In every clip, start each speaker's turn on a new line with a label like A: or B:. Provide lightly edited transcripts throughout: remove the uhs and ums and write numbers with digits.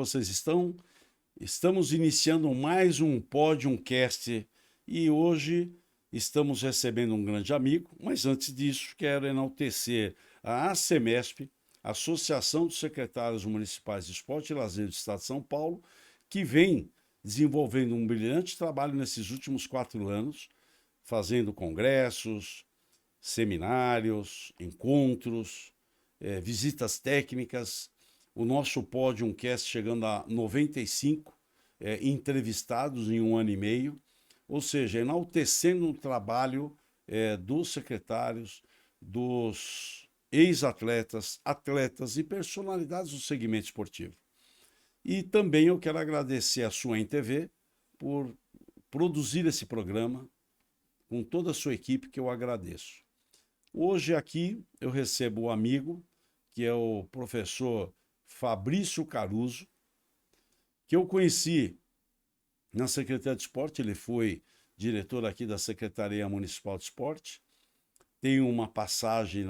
A: vocês estão? Estamos iniciando mais um Podiumcast e hoje estamos recebendo um grande amigo, mas antes disso quero enaltecer a ACEMESP, Associação dos Secretários Municipais de Esporte e Lazer do Estado de São Paulo, que vem desenvolvendo um brilhante trabalho nesses últimos 4 anos, fazendo congressos, seminários, encontros, visitas técnicas. O nosso Podiumcast chegando a 95 entrevistados em 1 ano e meio, ou seja, enaltecendo o trabalho dos secretários, dos ex-atletas, atletas e personalidades do segmento esportivo. E também eu quero agradecer a Swain TV por produzir esse programa com toda a sua equipe, que eu agradeço. Hoje aqui eu recebo um amigo, que é o professor Fabrício Caruso, que eu conheci na Secretaria de Esporte. Ele foi diretor aqui da Secretaria Municipal de Esporte, tem uma passagem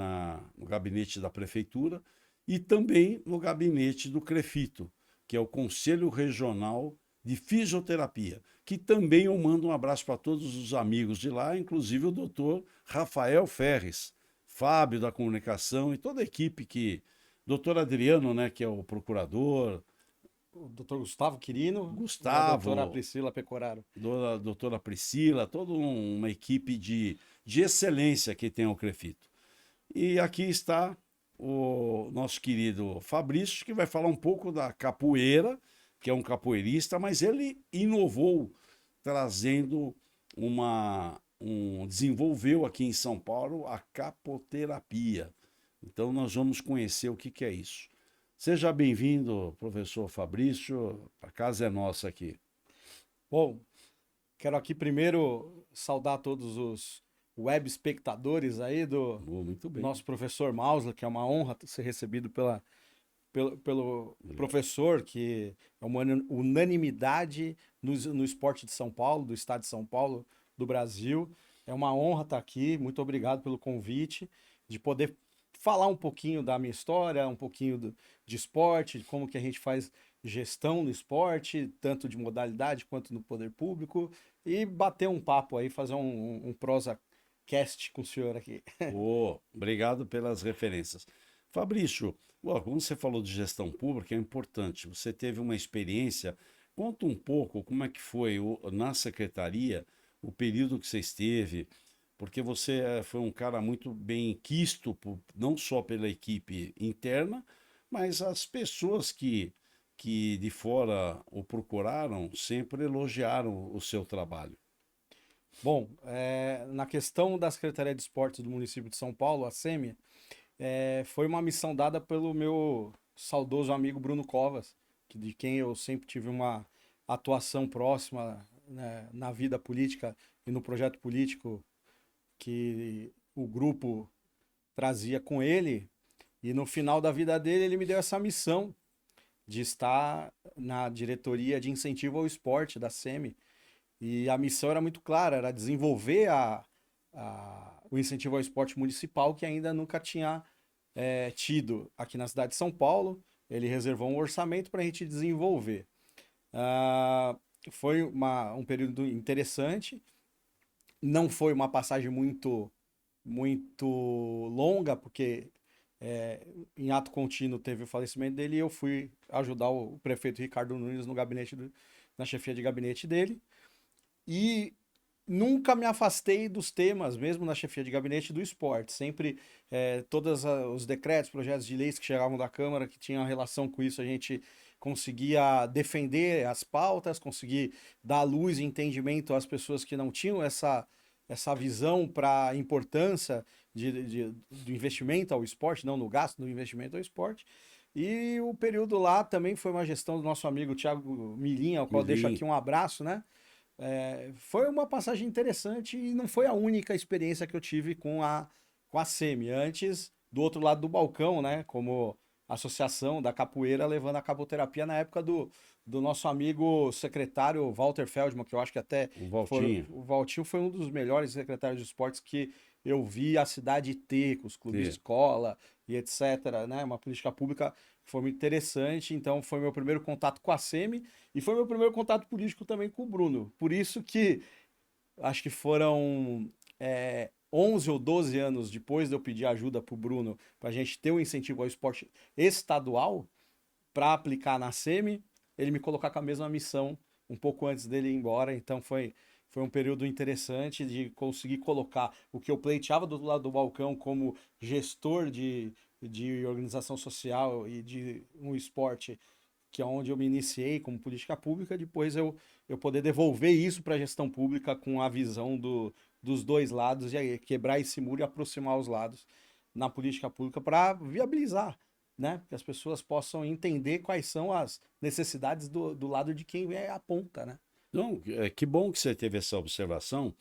A: no gabinete da Prefeitura e também no gabinete do CREFITO, que é o Conselho Regional de Fisioterapia, que também eu mando um abraço para todos os amigos de lá, inclusive o doutor Rafael Ferres, Fábio da Comunicação e toda a equipe que... Doutor Adriano, né, que é o procurador.
B: O doutor Gustavo Quirino.
A: Gustavo.
B: E a doutora Priscila Pecoraro.
A: Doutora Priscila, toda uma equipe de excelência que tem o CREFITO. E aqui está o nosso querido Fabrício, que vai falar um pouco da capoeira, que é um capoeirista, mas ele inovou, trazendo desenvolveu aqui em São Paulo a capoterapia. Então nós vamos conhecer o que é isso. Seja bem-vindo, professor Fabrício, a casa é nossa aqui.
B: Bom, quero aqui primeiro saudar todos os web espectadores aí do nosso professor Mausler, que é uma honra ser recebido pelo professor, que é uma unanimidade no esporte de São Paulo, do estado de São Paulo, do Brasil. É uma honra estar aqui, muito obrigado pelo convite, de poder falar um pouquinho da minha história, um pouquinho de esporte, de como que a gente faz gestão no esporte, tanto de modalidade quanto no poder público, e bater um papo aí, fazer um prosa cast com o senhor aqui.
A: Obrigado pelas referências. Fabrício, como você falou de gestão pública, é importante. Você teve uma experiência. Conta um pouco como é que foi na secretaria o período que você esteve, porque você foi um cara muito bem quisto, não só pela equipe interna, mas as pessoas que de fora o procuraram sempre elogiaram o seu trabalho.
B: Bom, na questão da Secretaria de Esportes do município de São Paulo, a SEMI, foi uma missão dada pelo meu saudoso amigo Bruno Covas, de quem eu sempre tive uma atuação próxima, né, na vida política e no projeto político que o grupo trazia com ele. E no final da vida dele, ele me deu essa missão de estar na diretoria de incentivo ao esporte da SEMI. E a missão era muito clara, era desenvolver o incentivo ao esporte municipal, que ainda nunca tinha tido aqui na cidade de São Paulo. Ele reservou um orçamento para a gente desenvolver. Foi um período interessante. Não foi uma passagem muito longa, porque em ato contínuo teve o falecimento dele e eu fui ajudar o prefeito Ricardo Nunes no gabinete na chefia de gabinete dele. E nunca me afastei dos temas, mesmo na chefia de gabinete, do esporte. Sempre, todos os decretos, projetos de leis que chegavam da Câmara, que tinham relação com isso, a gente conseguia defender as pautas, conseguir dar luz e entendimento às pessoas que não tinham essa visão para a importância do investimento ao esporte, não no gasto, no investimento ao esporte. E o período lá também foi uma gestão do nosso amigo Thiago Milinha, ao qual eu deixo aqui um abraço, né? Foi uma passagem interessante e não foi a única experiência que eu tive com a SEMI. Antes, do outro lado do balcão, né, como associação da capoeira, levando a capoterapia na época do nosso amigo secretário Walter Feldman, que eu acho que até o Valtinho foi um dos melhores secretários de esportes que eu vi a cidade ter, com os clubes de escola e etc, né, uma política pública foi muito interessante. Então, foi meu primeiro contato com a SEMI e foi meu primeiro contato político também com o Bruno. Por isso que acho que foram 11 ou 12 anos depois de eu pedir ajuda para o Bruno, para a gente ter um incentivo ao esporte estadual para aplicar na SEMI, ele me colocar com a mesma missão um pouco antes dele ir embora. Então foi um período interessante de conseguir colocar o que eu pleiteava do lado do balcão como gestor de organização social e de um esporte, que é onde eu me iniciei como política pública, depois eu poder devolver isso para a gestão pública com a visão dos dois lados e aí quebrar esse muro e aproximar os lados na política pública para viabilizar, né? Que as pessoas possam entender quais são as necessidades do lado de quem é a ponta, né?
A: Não, que bom que você teve essa observação,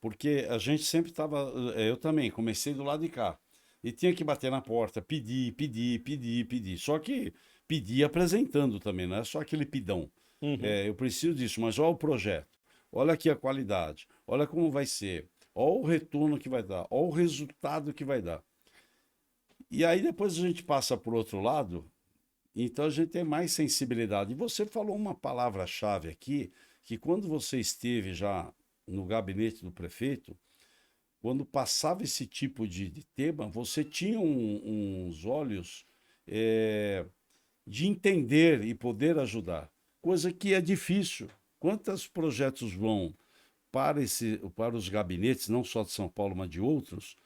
A: porque a gente sempre estava. Eu também comecei do lado de cá. E tinha que bater na porta, pedir, pedir, pedir, pedir. Só que pedir apresentando também, não é só aquele pidão.
B: Uhum.
A: Eu preciso disso, mas olha o projeto, olha aqui a qualidade, olha como vai ser, olha o retorno que vai dar, olha o resultado que vai dar. E aí depois a gente passa por outro lado, então a gente tem mais sensibilidade. E você falou uma palavra-chave aqui, que quando você esteve já no gabinete do prefeito, quando passava esse tipo de tema, você tinha uns olhos eh, de entender e poder ajudar, coisa que é difícil. Quantos projetos vão para os gabinetes, não só de São Paulo, mas de outros,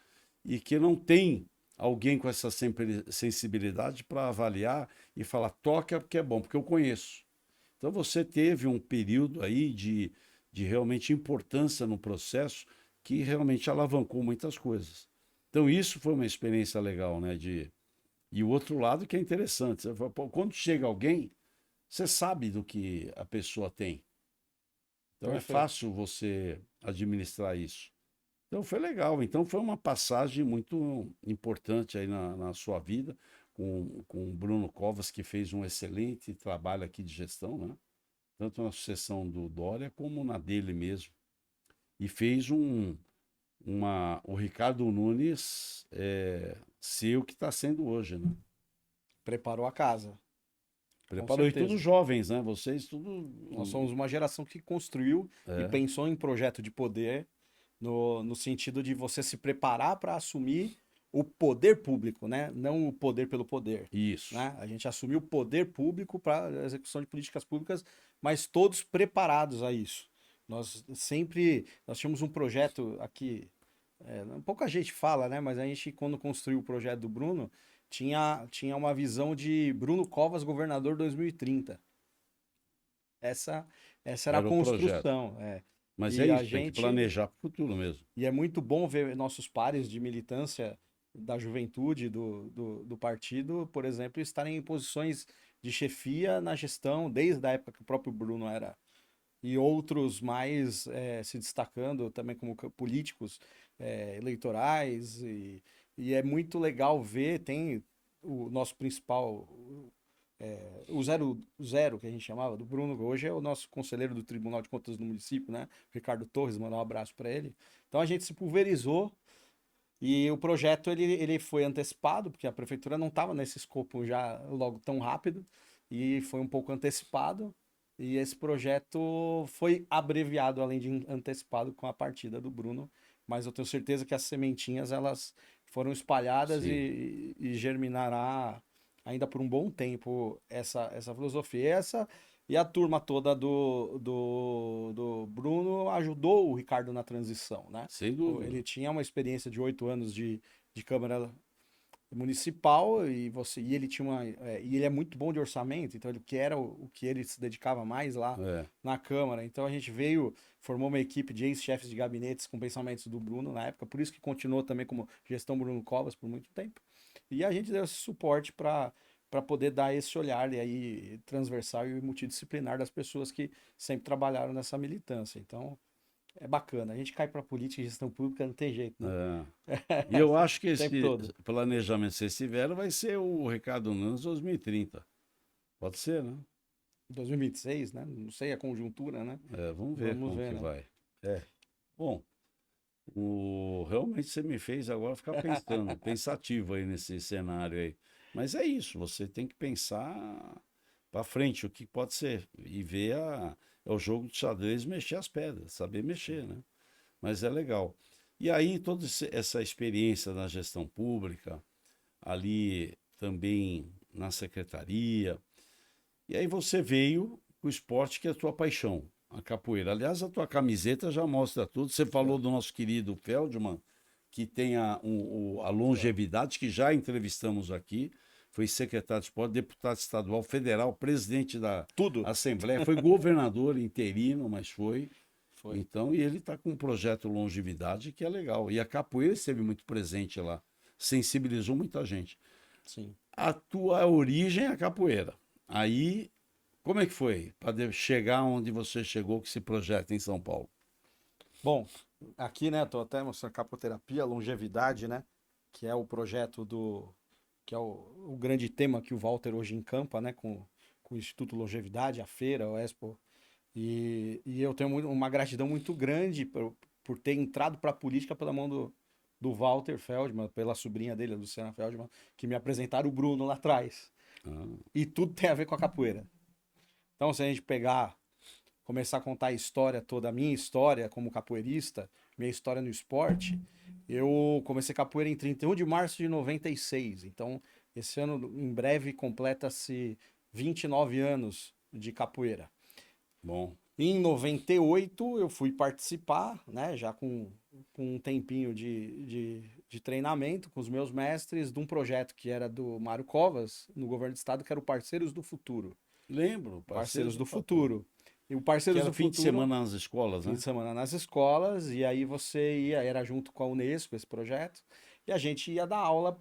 A: e que não tem alguém com essa sensibilidade para avaliar e falar, toca porque é bom, porque eu conheço. Então você teve um período aí de realmente importância no processo que realmente alavancou muitas coisas. Então isso foi uma experiência legal, né? E o outro lado que é interessante, você fala, pô, quando chega alguém, você sabe do que a pessoa tem. Então é
B: Perfeito.
A: fácil você administrar isso. Então foi legal. Então foi uma passagem muito importante aí na sua vida com o Bruno Covas, que fez um excelente trabalho aqui de gestão, né? Tanto na sucessão do Dória como na dele mesmo. E fez o Ricardo Nunes ser o que está sendo hoje, né?
B: Preparou a casa, com
A: Preparou e tudo
B: certeza.
A: jovens, né? Vocês
B: Nós
A: tudo.
B: somos uma geração que construiu e
A: É,
B: pensou em projeto de poder no sentido de você se preparar para assumir o poder público, né? Não o poder pelo poder,
A: isso.
B: né? A gente assumiu o poder público para a execução de políticas públicas, mas todos preparados a isso. Nós tínhamos um projeto aqui, pouca gente fala, né? Mas a gente, quando construiu o projeto do Bruno, tinha uma visão de Bruno Covas, governador 2030. Essa, essa era a
A: Era o projeto.
B: construção.
A: Mas é
B: E a
A: isso, tem que
B: gente.
A: planejar para o futuro mesmo.
B: E é muito bom ver nossos pares de militância da juventude do partido, por exemplo, estarem em posições de chefia na gestão, desde a época que o próprio Bruno era. E outros mais se destacando também como políticos eleitorais. E é muito legal ver, tem o nosso principal o zero que a gente chamava, do Bruno, hoje é o nosso conselheiro do Tribunal de Contas do município, né? Ricardo Torres, mandar um abraço para ele. Então a gente se pulverizou e o projeto ele foi antecipado, porque a prefeitura não estava nesse escopo já logo tão rápido, e foi um pouco antecipado. E esse projeto foi abreviado, além de antecipado, com a partida do Bruno. Mas eu tenho certeza que as sementinhas elas foram espalhadas
A: Sim.
B: e germinará ainda por um bom tempo essa filosofia. E a turma toda do Bruno ajudou o Ricardo na transição, né?
A: Sem dúvida.
B: Ele tinha uma experiência de 8 anos de Câmara Municipal e ele tinha e ele é muito bom de orçamento, então ele que era o que ele se dedicava mais lá
A: É.
B: na Câmara. Então a gente formou uma equipe de ex-chefes de gabinetes com pensamentos do Bruno na época, por isso que continuou também como gestão Bruno Covas por muito tempo. E a gente deu esse suporte para poder dar esse olhar e aí transversal e multidisciplinar das pessoas que sempre trabalharam nessa militância. Então, é bacana. A gente cai para política e gestão pública, não tem jeito, né?
A: É. E eu acho que
B: O tempo
A: esse
B: todo.
A: planejamento que vocês tiveram vai ser o Ricardo Nunes 2030. Pode ser, né?
B: 2026, né? Não sei a conjuntura, né?
A: Vamos ver
B: Vamos
A: como
B: ver,
A: que
B: né?
A: vai. É. Bom, realmente você me fez agora ficar pensando, pensativo aí nesse cenário aí. Mas é isso, você tem que pensar para frente o que pode ser e ver é o jogo de xadrez, mexer as pedras, saber mexer, né? Mas é legal. E aí toda essa experiência na gestão pública, ali também na secretaria, e aí você veio com o esporte que é a tua paixão, a capoeira. Aliás, a tua camiseta já mostra tudo. Você falou do nosso querido Feldman, que tem a longevidade, que já entrevistamos aqui. Foi secretário de esporte, deputado estadual, federal, presidente da
B: Tudo.
A: Assembleia, foi governador interino, mas foi.
B: Foi.
A: Então, e ele está com um projeto Longevidade que é legal. E a capoeira esteve muito presente lá, sensibilizou muita gente.
B: Sim.
A: A tua origem é a capoeira. Aí, como é que foi para chegar onde você chegou com esse projeto em São Paulo?
B: Bom, aqui, né, tô até mostrando capoterapia, longevidade, né, que é o projeto que é o grande tema que o Walter hoje encampa, né, com o Instituto Longevidade, a feira, o Expo. E eu tenho uma gratidão muito grande por ter entrado para a política pela mão do Walter Feldman, pela sobrinha dele, a Luciana Feldman, que me apresentaram o Bruno lá atrás.
A: Ah,
B: E tudo tem a ver com a capoeira. Então, se a gente começar a contar a história toda, a minha história como capoeirista, minha história no esporte, eu comecei capoeira em 31 de março de 96. Então, esse ano, em breve, completa-se 29 anos de capoeira.
A: bom.
B: Em 98 eu fui participar, né, já com um tempinho de treinamento com os meus mestres, de um projeto que era do Mário Covas, no governo do estado, que era o Parceiros do Futuro.
A: Lembro,
B: Parceiros
A: parceiros
B: do
A: do Fator.
B: Futuro. E o
A: Que
B: Parceiros
A: era
B: do
A: fim de
B: Futuro,
A: semana nas escolas,
B: fim
A: né?
B: de semana nas escolas, e aí você ia, era junto com a Unesco esse projeto, e a gente ia dar aula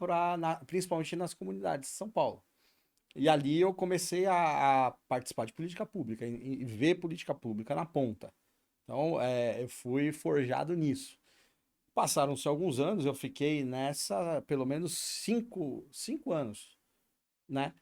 B: principalmente nas comunidades de São Paulo. E ali eu comecei a participar de política pública e ver política pública na ponta. Então, eu fui forjado nisso. Passaram-se alguns anos, eu fiquei nessa pelo menos cinco anos, né?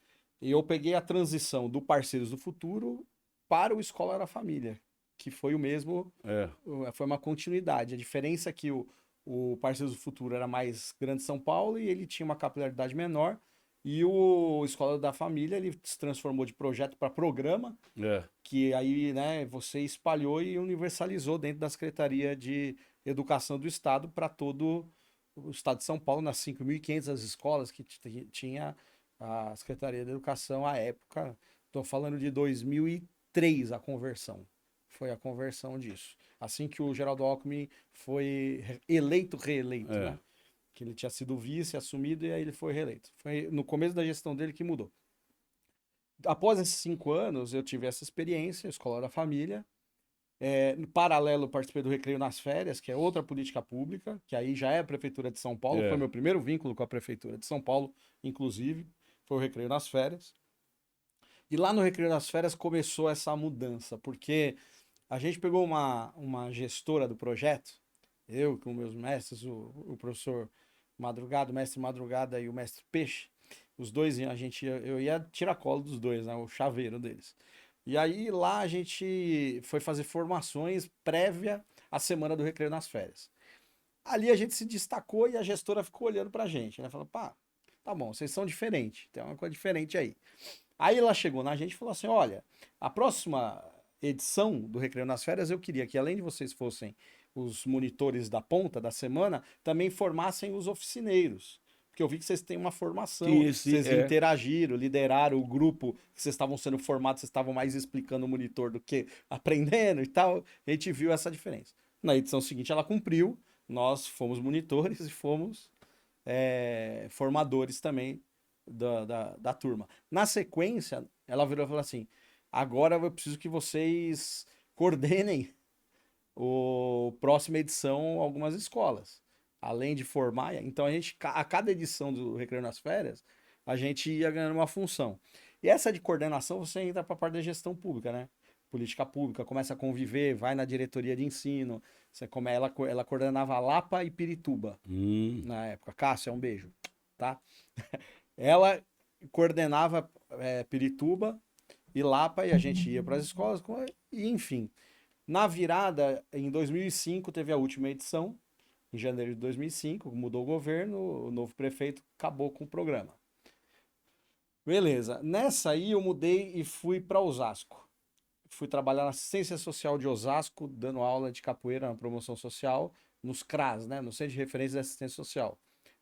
B: E eu peguei a transição do Parceiros do Futuro para o Escola da Família, que foi o mesmo,
A: É,
B: foi uma continuidade. A diferença é que o Parceiros do Futuro era mais grande de São Paulo e ele tinha uma capilaridade menor, e o Escola da Família ele se transformou de projeto para programa,
A: é.
B: que aí, né, você espalhou e universalizou dentro da Secretaria de Educação do Estado para todo o Estado de São Paulo, nas 5.500 escolas que tinha a Secretaria de Educação à época. Estou falando de 2003, a conversão. Foi a conversão disso. Assim que o Geraldo Alckmin foi reeleito,
A: É.
B: né? Que ele tinha sido vice, assumido, e aí ele foi reeleito. Foi no começo da gestão dele que mudou. Após esses 5 anos, eu tive essa experiência, Escola da Família. No paralelo, eu participei do Recreio nas Férias, que é outra política pública, que aí já é a Prefeitura de São Paulo. Foi
A: É.
B: meu primeiro vínculo com a Prefeitura de São Paulo, inclusive. Foi o Recreio nas Férias. E lá no Recreio nas Férias começou essa mudança, porque a gente pegou uma gestora do projeto, eu com meus mestres, o professor Madrugada, o mestre Madrugada e o mestre Peixe. Os dois, eu ia tirar colo dos dois, né? O chaveiro deles. E aí lá a gente foi fazer formações prévia à semana do Recreio nas Férias. Ali a gente se destacou e a gestora ficou olhando pra gente, né? Falou, pá, tá bom, vocês são diferentes, tem uma coisa diferente aí. Aí ela chegou na gente e falou assim: olha, a próxima edição do Recreio nas Férias eu queria que além de vocês fossem os monitores da ponta da semana, também formassem os oficineiros. Porque eu vi que vocês têm uma formação,
A: Sim, sim,
B: vocês
A: é.
B: interagiram, lideraram o grupo que vocês estavam sendo formados, vocês estavam mais explicando o monitor do que aprendendo e tal. A gente viu essa diferença. Na edição seguinte ela cumpriu, nós fomos monitores e fomos formadores também da turma. Na sequência, ela virou e falou assim: agora eu preciso que vocês coordenem o próxima edição algumas escolas. Além de formar, então a cada edição do Recreio nas Férias, a gente ia ganhando uma função. E essa de coordenação, você entra para a parte da gestão pública, né? Política pública, começa a conviver, vai na diretoria de ensino. Ela coordenava Lapa e Pirituba na época. Cássia, um beijo, tá? Ela coordenava Pirituba e Lapa e a gente ia para as escolas, e enfim. Na virada, em 2005, teve a última edição, em janeiro de 2005, mudou o governo, o novo prefeito acabou com o programa. Beleza. Nessa aí eu mudei e fui para Osasco. Fui trabalhar na assistência social de Osasco, dando aula de capoeira na promoção social, nos CRAS, né? No Centro de Referência de Assistência Social.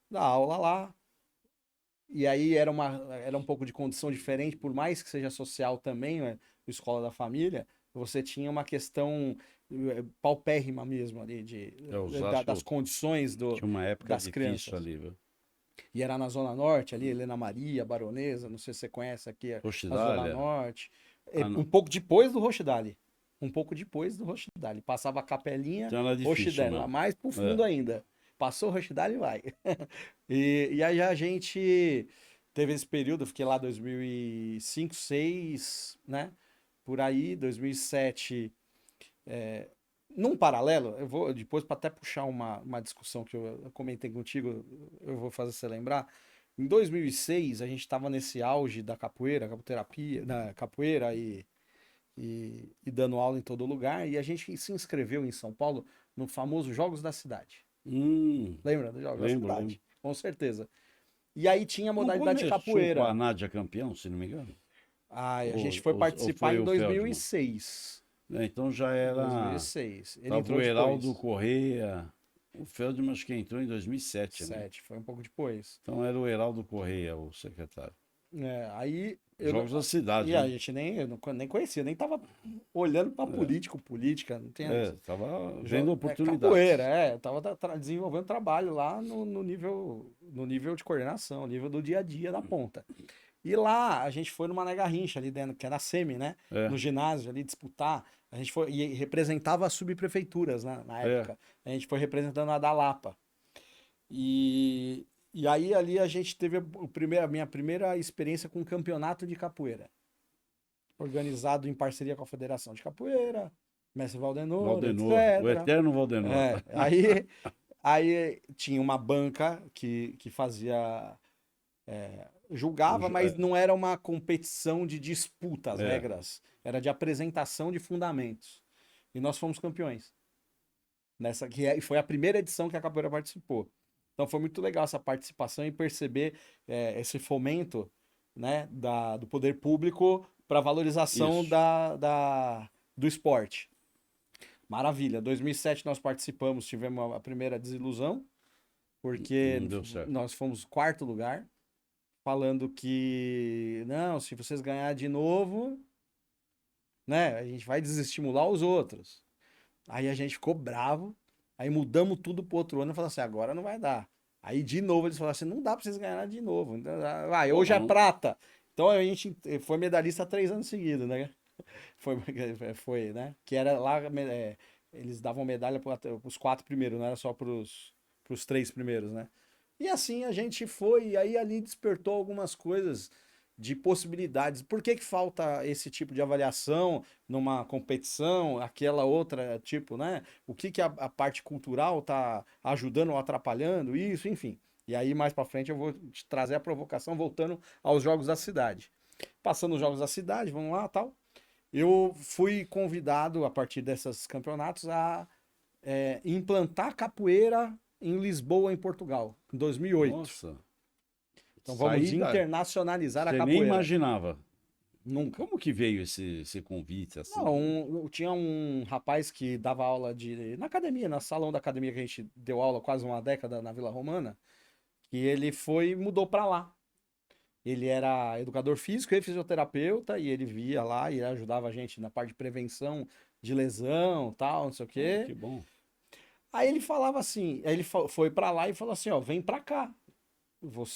B: Da aula lá, e aí era um pouco de condição diferente, por mais que seja social também, né? Escola da família, você tinha uma questão paupérrima mesmo ali das
A: Osasco
B: condições
A: tinha uma época
B: das
A: difícil
B: crianças.
A: ali, viu?
B: E era na Zona Norte, ali, Helena Maria, Baronesa, não sei se você conhece aqui a Zona
A: Roxidália.
B: Norte.
A: Ah,
B: Um
A: não.
B: pouco depois do Rochdale. Um pouco depois do Rochdale. Passava a Capelinha,
A: Então era difícil
B: Rochdale, lá
A: mesmo.
B: mais pro fundo
A: É.
B: ainda. Passou o Rochdale e vai. E aí a gente teve esse período, eu fiquei lá 2005, 2006, né? Por aí, 2007. Num paralelo, eu vou depois para até puxar uma discussão que eu comentei contigo, eu vou fazer você lembrar. Em 2006, a gente estava nesse auge da capoeira, capoterapia, na capoeira e dando aula em todo lugar, e a gente se inscreveu em São Paulo no famoso Jogos da Cidade.
A: Hum,
B: Lembra dos Jogos da
A: lembro.
B: Cidade? Com certeza. E aí tinha a
A: Não
B: modalidade de
A: começou com a
B: capoeira.
A: Nádia campeão, se não me engano?
B: Ai, a gente
A: Ou,
B: foi
A: ou, ou
B: participar
A: foi
B: em
A: o Feldman?
B: 2006.
A: É, então já era.
B: 2006. Ele
A: Tava
B: entrou
A: o Heraldo
B: depois.
A: Correia. O Feldman acho que entrou em 2007, né?
B: 7, foi um pouco depois.
A: Então era o Heraldo Correia, o secretário.
B: Aí eu
A: Jogos da
B: e
A: cidade,
B: a
A: hein?
B: gente nem conhecia, nem tava olhando para político, política, não tinha isso.
A: Tava vendo
B: Capoeira,
A: oportunidades.
B: tava desenvolvendo trabalho lá no nível de coordenação, nível do dia a dia da ponta. E lá a gente foi numa Nega Rincha ali dentro, que era a SEMI, né?
A: É,
B: No ginásio ali disputar. A gente foi e representava as subprefeituras, né, na
A: é.
B: época. A gente foi representando a da Lapa. E, e aí ali a gente teve a minha primeira experiência com um campeonato de capoeira, organizado em parceria com a Federação de Capoeira, Mestre Valdenor,
A: Valdenor, o
B: etc.
A: eterno Valdenor.
B: Aí tinha uma banca que fazia, julgava, mas
A: É,
B: não era uma competição de disputa, as
A: é.
B: regras, era de apresentação de fundamentos. E nós fomos campeões. E foi a primeira edição que a capoeira participou. Então foi muito legal essa participação e perceber esse fomento, né, do poder público para valorização
A: Isso.
B: do esporte. Maravilha. 2007 nós participamos, tivemos a primeira desilusão, porque
A: Não deu certo.
B: nós fomos quarto lugar, falando que, não, se vocês ganhar de novo, né, a gente vai desestimular os outros. Aí a gente ficou bravo, aí mudamos tudo pro outro ano e falamos assim, agora não vai dar. Aí de novo eles falaram assim, não dá pra vocês ganharem de novo. Então, vai,
A: Pô,
B: hoje é
A: mas
B: prata. Então a gente foi medalhista 3 anos seguidos, né? Foi, né? Que era lá, eles davam medalha pros 4 primeiros, não era só pros 3 primeiros, né? E assim a gente foi, e aí ali despertou algumas coisas de possibilidades. Por que que falta esse tipo de avaliação numa competição, aquela outra tipo, né? O que que a parte cultural tá ajudando ou atrapalhando isso, enfim. E aí mais para frente eu vou te trazer a provocação voltando aos Jogos da Cidade. Passando os Jogos da Cidade, vamos lá, tal. Eu fui convidado a partir desses campeonatos a implantar capoeira em Lisboa, em Portugal, em 2008.
A: nossa,
B: Então vamos
A: saída.
B: internacionalizar a
A: Você nem
B: capoeira.
A: imaginava.
B: Nunca.
A: Como que veio esse convite assim?
B: Não, tinha um rapaz que dava aula na academia, na salão da academia que a gente deu aula quase uma década na Vila Romana, que ele mudou para lá. Ele era educador físico e fisioterapeuta e ele via lá e ajudava a gente na parte de prevenção de lesão, tal, não sei o
A: Pô,
B: quê.
A: que bom.
B: Aí ele falava assim, aí ele foi para lá e falou assim, ó, vem para cá.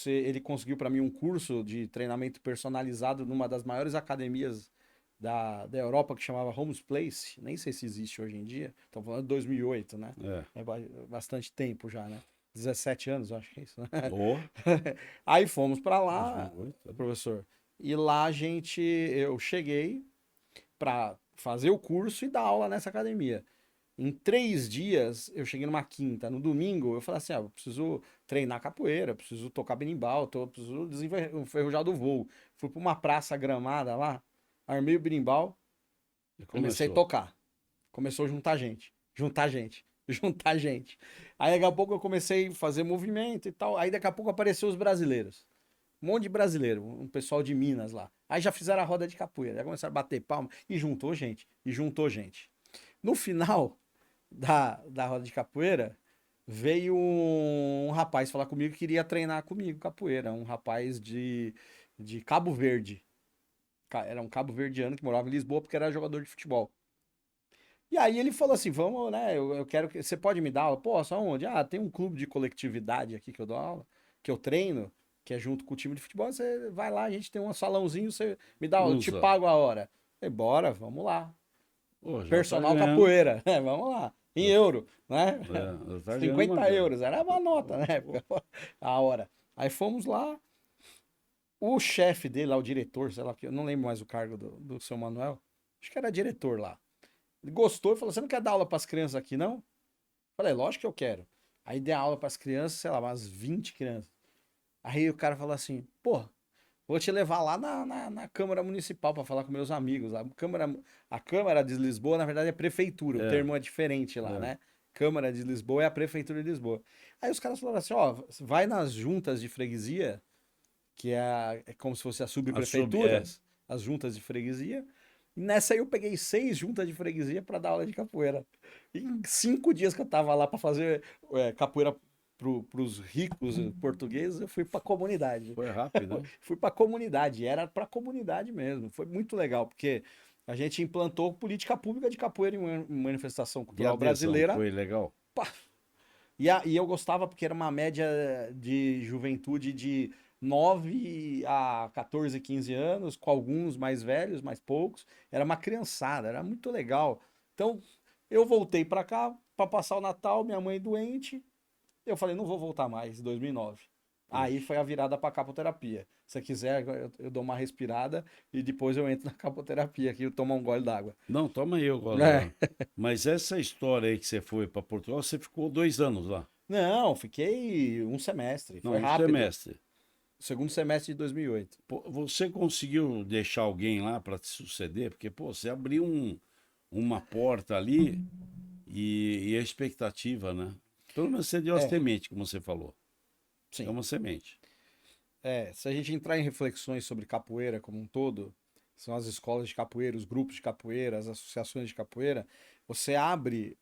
B: Ele conseguiu para mim um curso de treinamento personalizado numa das maiores academias da Europa que chamava Homes Place, nem sei se existe hoje em dia, estamos falando de 2008, né?
A: É.
B: É bastante tempo já, né? 17 anos, acho que é isso, né?
A: Ô,
B: Aí fomos para lá,
A: 2008.
B: professor, e lá eu cheguei para fazer o curso e dar aula nessa academia. Em 3 dias, eu cheguei numa quinta. No domingo, eu falei assim: eu preciso treinar capoeira, preciso tocar berimbau, preciso desenferrujar do voo. Fui para uma praça gramada lá, armei o berimbau,
A: E
B: comecei a
A: começou.
B: tocar. Começou a juntar gente, juntar gente, juntar gente. Aí daqui a pouco eu comecei a fazer movimento e tal. Aí daqui a pouco apareceu os brasileiros. Um monte de brasileiro, um pessoal de Minas lá. Aí já fizeram a roda de capoeira, já começaram a bater palma e juntou gente, e juntou gente. No final da roda de capoeira, veio um rapaz falar comigo que queria treinar comigo capoeira, um rapaz de Cabo Verde. Era um cabo-verdiano que morava em Lisboa porque era jogador de futebol. E aí ele falou assim: vamos, né? Eu quero que. Você pode me dar aula? Posso, aonde? Ah, tem um clube de coletividade aqui que eu dou aula, que eu treino, que é junto com o time de futebol. Você vai lá, a gente tem um salãozinho, você me dá aula, eu te
A: Usa.
B: pago a hora. Eu falei, bora, vamos lá.
A: Pô, já tá
B: Personal
A: ganhando.
B: capoeira, vamos lá. Em euro, né?
A: Já tá ganhando uma
B: 50
A: grana.
B: euros, era uma nota na época, a hora. Aí fomos lá, o chefe dele lá, o diretor, sei lá, eu não lembro mais o cargo do seu Manuel, acho que era diretor lá. Ele gostou e falou: você não quer dar aula para as crianças aqui, não? Falei: lógico que eu quero. Aí dei aula para as crianças, sei lá, umas 20 crianças. Aí o cara falou assim: pô, vou te levar lá na Câmara Municipal para falar com meus amigos. A Câmara de Lisboa, na verdade, é prefeitura, o
A: É,
B: termo é diferente lá,
A: é.
B: né? Câmara de Lisboa é a prefeitura de Lisboa. Aí os caras falaram assim: ó, vai nas juntas de freguesia, que é como se fosse as
A: É.
B: subprefeituras, as juntas de freguesia. E nessa aí eu peguei 6 juntas de freguesia para dar aula de capoeira. Em 5 dias que eu tava lá para fazer capoeira pros ricos portugueses, eu fui pra comunidade.
A: Foi rápido, né?
B: Fui pra comunidade, era pra comunidade mesmo. Foi muito legal, porque a gente implantou política pública de capoeira em uma manifestação
A: De
B: cultural
A: adesão,
B: brasileira.
A: foi legal.
B: Pá, e eu gostava porque era uma média de juventude de 9 a 14, 15 anos, com alguns mais velhos, mais poucos. Era uma criançada, era muito legal. Então, eu voltei para cá para passar o Natal, minha mãe doente. Eu falei: não vou voltar mais, em 2009. Aí
A: Ixi.
B: foi a virada para capoterapia. Se você quiser, eu dou uma respirada e depois eu entro na capoterapia aqui, eu tomo um gole d'água.
A: Não, toma aí agora.
B: É.
A: Mas essa história aí que você foi para Portugal, você ficou 2 anos lá.
B: Não, fiquei um semestre, foi
A: Não, um
B: rápido.
A: semestre.
B: Segundo semestre de 2008.
A: Pô, você conseguiu deixar alguém lá para te suceder? Porque, pô, você abriu uma porta ali e a expectativa, né? Pelo menos você deu a
B: É,
A: semente, como você falou. É
B: sim.
A: uma semente.
B: Se a gente entrar em reflexões sobre capoeira como um todo, são as escolas de capoeira, os grupos de capoeira, as associações de capoeira, você abre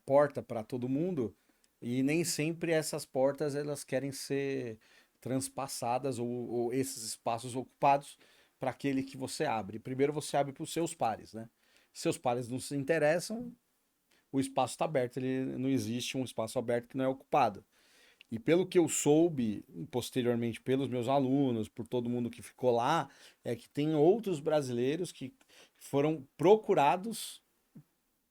B: porta para todo mundo e nem sempre essas portas elas querem ser transpassadas ou esses espaços ocupados para aquele que você abre. Primeiro você abre para os seus pares, né? Seus pares não se interessam, o espaço está aberto, ele não existe um espaço aberto que não é ocupado. E pelo que eu soube posteriormente pelos meus alunos, por todo mundo que ficou lá, é que tem outros brasileiros que foram procurados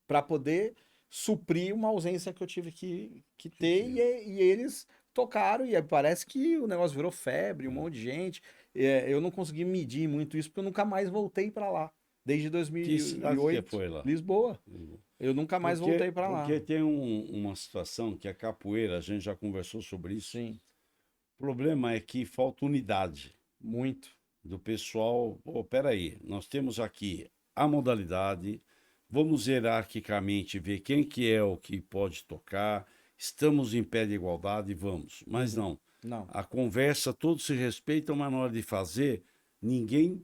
B: para poder suprir uma ausência que eu tive que ter
A: Entendi.
B: e eles tocaram e aí parece que o negócio virou febre, um monte de gente. Eu não consegui medir muito isso porque eu nunca mais voltei para lá. Desde
A: Que cidade que
B: 2008,
A: foi lá?
B: Lisboa. Eu nunca mais
A: Porque,
B: voltei para lá.
A: porque tem uma situação que a capoeira, a gente já conversou sobre isso.
B: Sim,
A: O problema é que falta unidade
B: muito.
A: do pessoal. Pô, peraí, nós temos aqui a modalidade, vamos hierarquicamente ver quem que é o que pode tocar, estamos em pé de igualdade, vamos. Mas
B: Uhum.
A: não,
B: Não.
A: a conversa, todos se respeitam, mas na hora de fazer, ninguém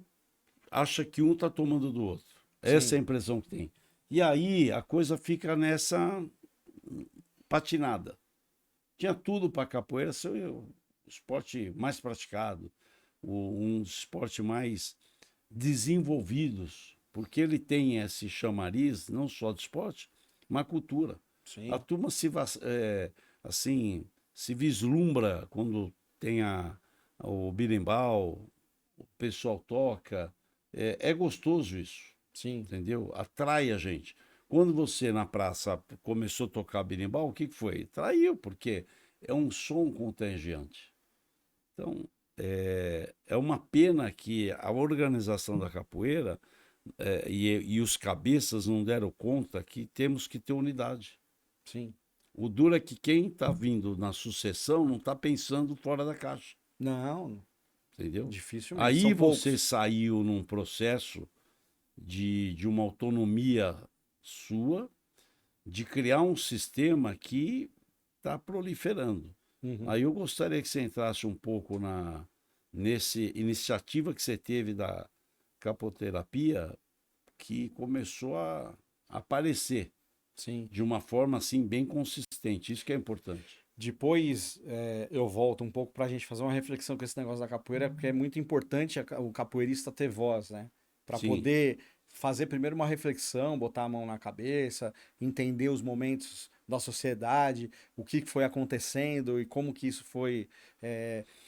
A: acha que um está tomando do outro. Essa é
B: Sim.
A: a impressão que tem. E aí a coisa fica nessa patinada. Tinha tudo para capoeira ser o esporte mais praticado, um esporte mais desenvolvidos, porque ele tem esse chamariz não só de esporte, mas cultura. A
B: Sim.
A: turma assim se vislumbra quando tem o birimbau, o pessoal toca, é gostoso isso,
B: Sim.
A: entendeu? Atrai a gente. Quando você na praça começou a tocar berimbau, o que foi? Traiu, porque é um som contagiante. Então, é uma pena que a organização da capoeira e os cabeças não deram conta que temos que ter unidade.
B: Sim.
A: O duro é que quem está vindo na sucessão não está pensando fora da caixa,
B: Não,
A: entendeu?
B: dificilmente.
A: Aí
B: São
A: você
B: poucos.
A: saiu num processo de uma autonomia sua, de criar um sistema que está proliferando.
B: Uhum.
A: Aí eu gostaria que você entrasse um pouco nesse iniciativa que você teve da capoterapia que começou a aparecer
B: Sim.
A: de uma forma assim bem consistente. Isso que é importante.
B: Depois eu volto um pouco para a gente fazer uma reflexão com esse negócio da capoeira, porque é muito importante o capoeirista ter voz, né? Para
A: Sim.
B: poder fazer primeiro uma reflexão, botar a mão na cabeça, entender os momentos da sociedade, o que foi acontecendo e como que isso foi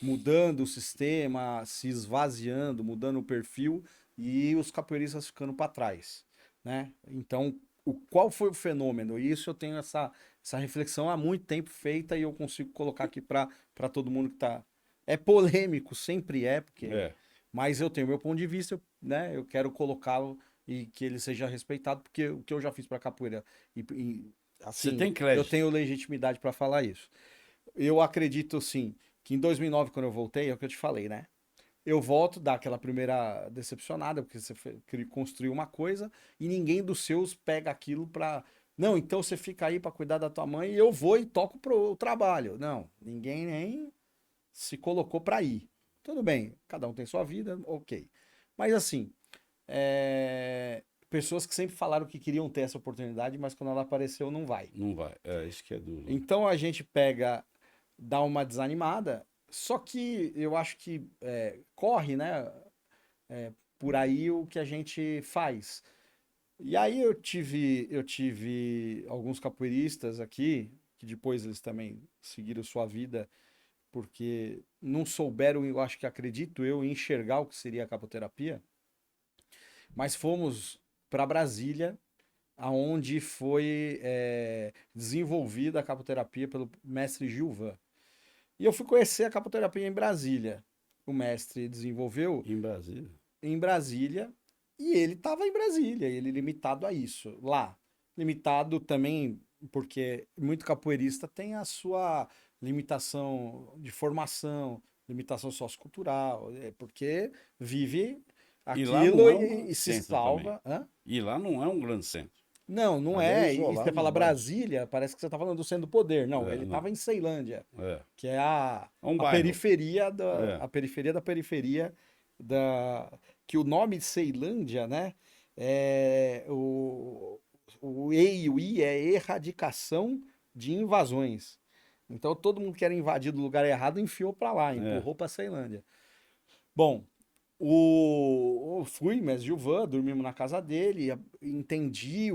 B: mudando o sistema, se esvaziando, mudando o perfil e os capoeiristas ficando para trás, né? Então, qual foi o fenômeno? E isso eu tenho essa reflexão há muito tempo feita e eu consigo colocar aqui para todo mundo que tá. É polêmico, sempre é, porque.
A: É.
B: Mas eu tenho meu ponto de vista, né? Eu quero colocá-lo e que ele seja respeitado, porque o que eu já fiz para capoeira
A: Você
B: assim,
A: tem
B: eu
A: crédito.
B: tenho legitimidade para falar isso. Eu acredito sim que em 2009, quando eu voltei, é o que eu te falei, né? Eu volto, dá aquela primeira decepcionada, porque você construiu uma coisa e ninguém dos seus pega aquilo pra. Não, então você fica aí pra cuidar da tua mãe e eu vou e toco pro trabalho. Não, ninguém nem se colocou pra ir. Tudo bem, cada um tem sua vida, ok. Mas assim, pessoas que sempre falaram que queriam ter essa oportunidade, mas quando ela apareceu, não vai.
A: Não vai. É isso que é duro.
B: Então a gente pega, dá uma desanimada, só que eu acho que corre, né? Por aí o que a gente faz. E aí eu tive alguns capoeiristas aqui, que depois eles também seguiram sua vida, porque não souberam, eu acho que acredito eu, enxergar o que seria a capoterapia, mas fomos para Brasília, aonde foi desenvolvida a capoterapia pelo mestre Gilvan. E eu fui conhecer a capoterapia em Brasília. O mestre desenvolveu
A: Em Brasília.
B: em Brasília e ele estava em Brasília, ele limitado a isso, lá. Limitado também porque muito capoeirista tem a sua limitação de formação, limitação sociocultural, porque vive
A: E lá não
B: aquilo
A: é um
B: e
A: grande
B: se
A: centro também.
B: salva. Hã?
A: E lá não é um grande centro.
B: Não, não
A: Ali é
B: é. E você
A: isolado nos
B: fala
A: bairros.
B: Brasília, parece que você está falando do centro do poder. Não,
A: É,
B: ele
A: não.
B: estava em Ceilândia,
A: É.
B: que é
A: É um
B: a
A: bairro.
B: periferia da
A: É.
B: a periferia da periferia da que o nome Ceilândia, né? É o E e o I é erradicação de invasões. Então todo mundo que era invadido do lugar errado enfiou para lá,
A: É.
B: empurrou para Ceilândia. Bom, eu fui, mas Gilvan, dormimos na casa dele, entendi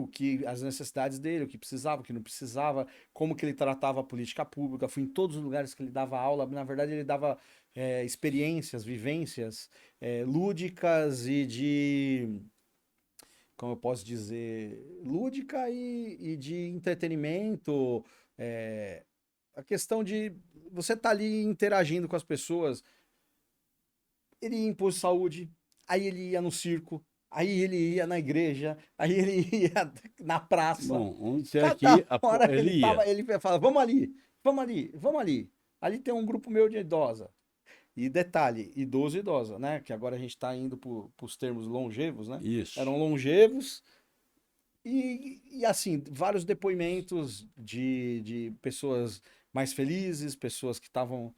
B: as necessidades dele, o que precisava, o que não precisava, como que ele tratava a política pública, fui em todos os lugares que ele dava aula, na verdade ele dava experiências, vivências lúdicas e como eu posso dizer, lúdica e de entretenimento, a questão de você estar ali interagindo com as pessoas, ele ia em posto de saúde, aí ele ia no circo, aí ele ia na igreja, aí ele ia na praça.
A: Bom, onde tem aqui,
B: Cada hora
A: ele ia.
B: ele falava, vamos ali, vamos ali, vamos ali. Ali tem um grupo meu de idosa. E detalhe, idoso e idosa, né? Que agora a gente está indo para os termos longevos, né?
A: Isso.
B: Eram longevos assim, vários depoimentos de pessoas mais felizes, pessoas que estavam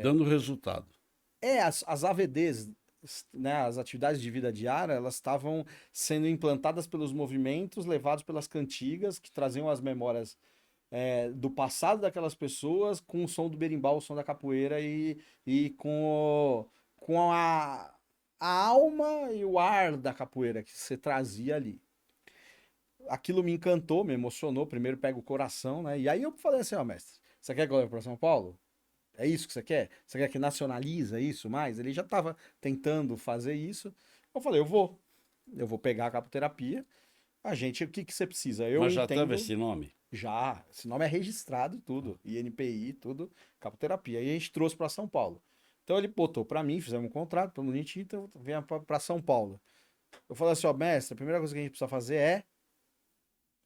A: Dando resultado.
B: as AVDs, né, as atividades de vida diária, elas estavam sendo implantadas pelos movimentos levados pelas cantigas que traziam as memórias do passado daquelas pessoas com o som do berimbau, o som da capoeira e com a alma e o ar da capoeira que você trazia ali. Aquilo me encantou, me emocionou, primeiro pega o coração, né? E aí eu falei assim, ó, mestre, você quer que eu leve para São Paulo? É isso que você quer? Você quer que nacionaliza isso mais? Ele já estava tentando fazer isso. Eu falei, eu vou pegar a capoterapia. A gente, o que que você precisa? Eu
A: Mas já teve
B: entendo
A: esse nome?
B: já. Esse nome é registrado e tudo, INPI, tudo, capoterapia. E a gente trouxe para São Paulo. Então ele botou para mim, fizemos um contrato, tudo bonitinho, então venha para São Paulo. Eu falei assim, ó, mestre, a primeira coisa que a gente precisa fazer é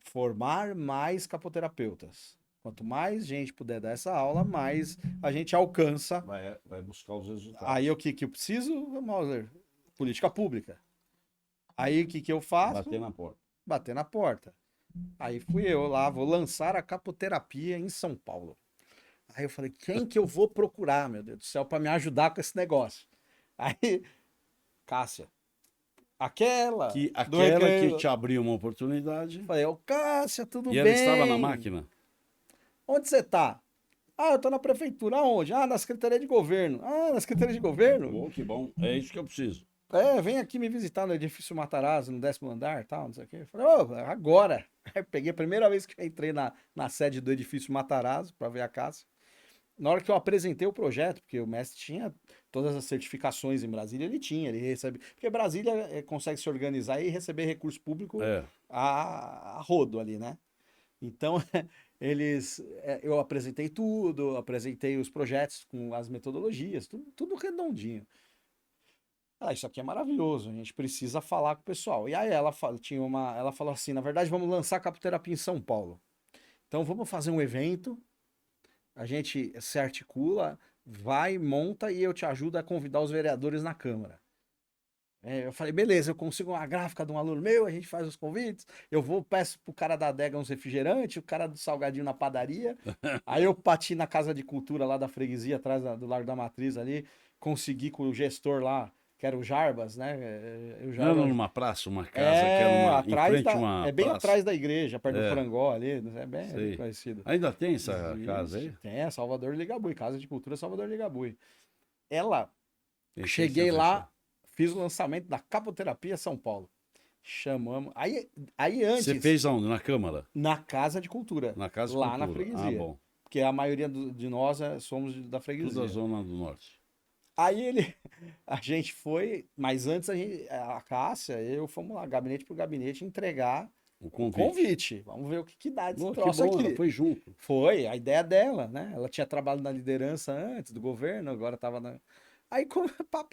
B: formar mais capoterapeutas. Quanto mais gente puder dar essa aula, mais a gente alcança.
A: Vai buscar os
B: Aí
A: resultados.
B: o que que eu preciso, Mauser? Política pública. Aí o que que eu faço?
A: Bater na porta.
B: Bater na porta. Aí fui eu lá, vou lançar a capoterapia em São Paulo. Aí eu falei, quem que eu vou procurar, meu Deus do céu, para me ajudar com esse negócio? Aí, Cássia, aquela do
A: Aquela que
B: recreio.
A: te abriu uma oportunidade.
B: Falei, ô Cássia, tudo
A: E ela estava na
B: bem?
A: máquina?
B: Onde você tá? Ah, eu tô na prefeitura. Aonde? Ah, na Secretaria de Governo. Ah, na Secretaria de Governo?
A: Pô, que bom. É isso que eu preciso.
B: É, vem aqui me visitar no edifício Matarazzo, no 10º andar, tal, não sei o quê. Eu falei, ô, agora. Aí eu peguei a primeira vez que eu entrei na sede do edifício Matarazzo para ver a casa. Na hora que eu apresentei o projeto, porque o mestre tinha todas as certificações em Brasília, ele recebe. Porque Brasília consegue se organizar e receber recurso público
A: É.
B: a rodo ali, né? Então, eu apresentei tudo, apresentei os projetos com as metodologias, tudo redondinho. Ah, isso aqui é maravilhoso, a gente precisa falar com o pessoal. E aí ela falou assim, na verdade, vamos lançar a capoterapia em São Paulo. Então vamos fazer um evento, a gente se articula, vai, monta e eu te ajudo a convidar os vereadores na Câmara. Eu falei, beleza, eu consigo uma gráfica de um aluno meu, a gente faz os convites, eu vou, peço pro cara da adega uns refrigerantes, o cara do salgadinho na padaria, aí eu bati na Casa de Cultura lá da freguesia, atrás do Largo da Matriz ali, consegui com o gestor lá, que era o Jarbas, né? O
A: Não era
B: Jarbas
A: numa praça, uma casa, que era em frente a uma
B: é bem
A: praça.
B: atrás da igreja, perto do
A: É,
B: Frangó ali, é bem
A: sei.
B: conhecido.
A: Ainda tem essa casa
B: Existe,
A: aí?
B: tem, é Salvador de Ligabui, Casa de Cultura Salvador de Ligabui. Ela,
A: Esse aí você
B: cheguei
A: fechou.
B: lá, fiz o lançamento da Capoterapia São Paulo. Chamamos. Aí
A: Você
B: antes,
A: fez aonde? Na Câmara?
B: na Casa de Cultura,
A: Na Casa de
B: lá na
A: Cultura. Ah,
B: freguesia.
A: bom.
B: Porque a maioria de nós somos da
A: Tudo da
B: freguesia.
A: Zona do Norte.
B: Aí a gente foi, mas antes a Cássia, eu fomos lá, gabinete por gabinete, entregar
A: O
B: o
A: convite.
B: convite. Vamos ver o que dá desse
A: Oh, que
B: troço
A: bom, ela
B: aqui.
A: foi junto.
B: Foi a ideia dela, né? Ela tinha trabalho na liderança antes do governo, agora estava na. Aí, pá,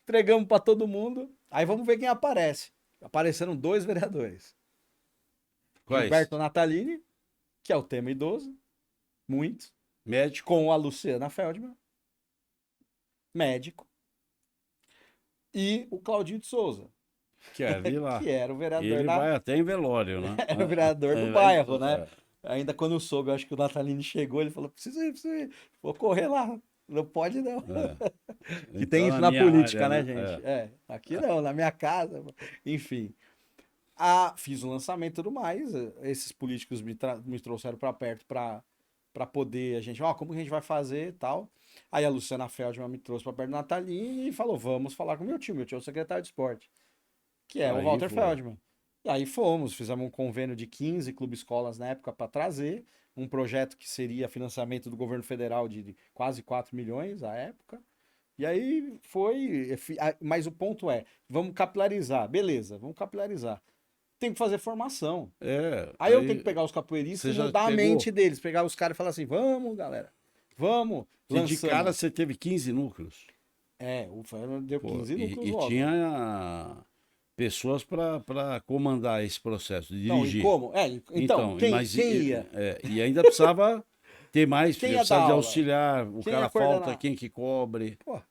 B: entregamos para todo mundo. Aí vamos ver quem aparece. Apareceram 2 vereadores.
A: Quais?
B: Gilberto Natalini, que é o tema idoso, muito,
A: Médico,
B: com a Luciana Feldman, médico, e o Claudinho de Souza,
A: quer vir lá.
B: que era o vereador
A: Ele vai até em velório, né?
B: era o vereador do
A: Ele vai
B: bairro, né?
A: é,
B: Ainda quando eu soube, eu acho que o Natalini chegou, ele falou: preciso ir, vou correr lá. Não pode não.
A: é.
B: Que tem
A: Então,
B: isso
A: na
B: na
A: minha
B: política,
A: área,
B: né,
A: né?
B: gente?
A: É.
B: Aqui não, na minha casa. Enfim. Fiz o lançamento e tudo mais. Esses políticos me trouxeram para perto para poder a gente, como que a gente vai fazer e tal. Aí a Luciana Feldman me trouxe para perto do Natalini e falou: vamos falar com o meu tio. Meu tio é o secretário de esporte, que é o
A: Aí
B: Walter
A: foi.
B: Feldman. E aí fomos, fizemos um convênio de 15 clubes escolas na época para trazer um projeto que seria financiamento do governo federal de quase 4 milhões à época. E aí foi, mas o ponto é, vamos capilarizar, beleza, vamos capilarizar. Tem que fazer formação.
A: É,
B: Aí eu tenho que
A: aí
B: pegar os capoeiristas
A: você
B: e
A: já
B: mudar a mente
A: pegou.
B: deles, pegar os caras e falar assim, vamos, galera, vamos,
A: Que de cara
B: lançamos.
A: você teve 15 núcleos.
B: O Fernando deu
A: Pô,
B: 15 núcleos
A: e
B: logo.
A: tinha pessoas para comandar esse processo, de
B: Não, e
A: dirigir.
B: como? Então,
A: Então,
B: quem ia?
A: e ainda precisava ter mais,
B: Quem ia dar
A: precisava de
B: aula?
A: auxiliar, o
B: Quem ia
A: cara falta,
B: coordenar?
A: quem que cobre,
B: Pô,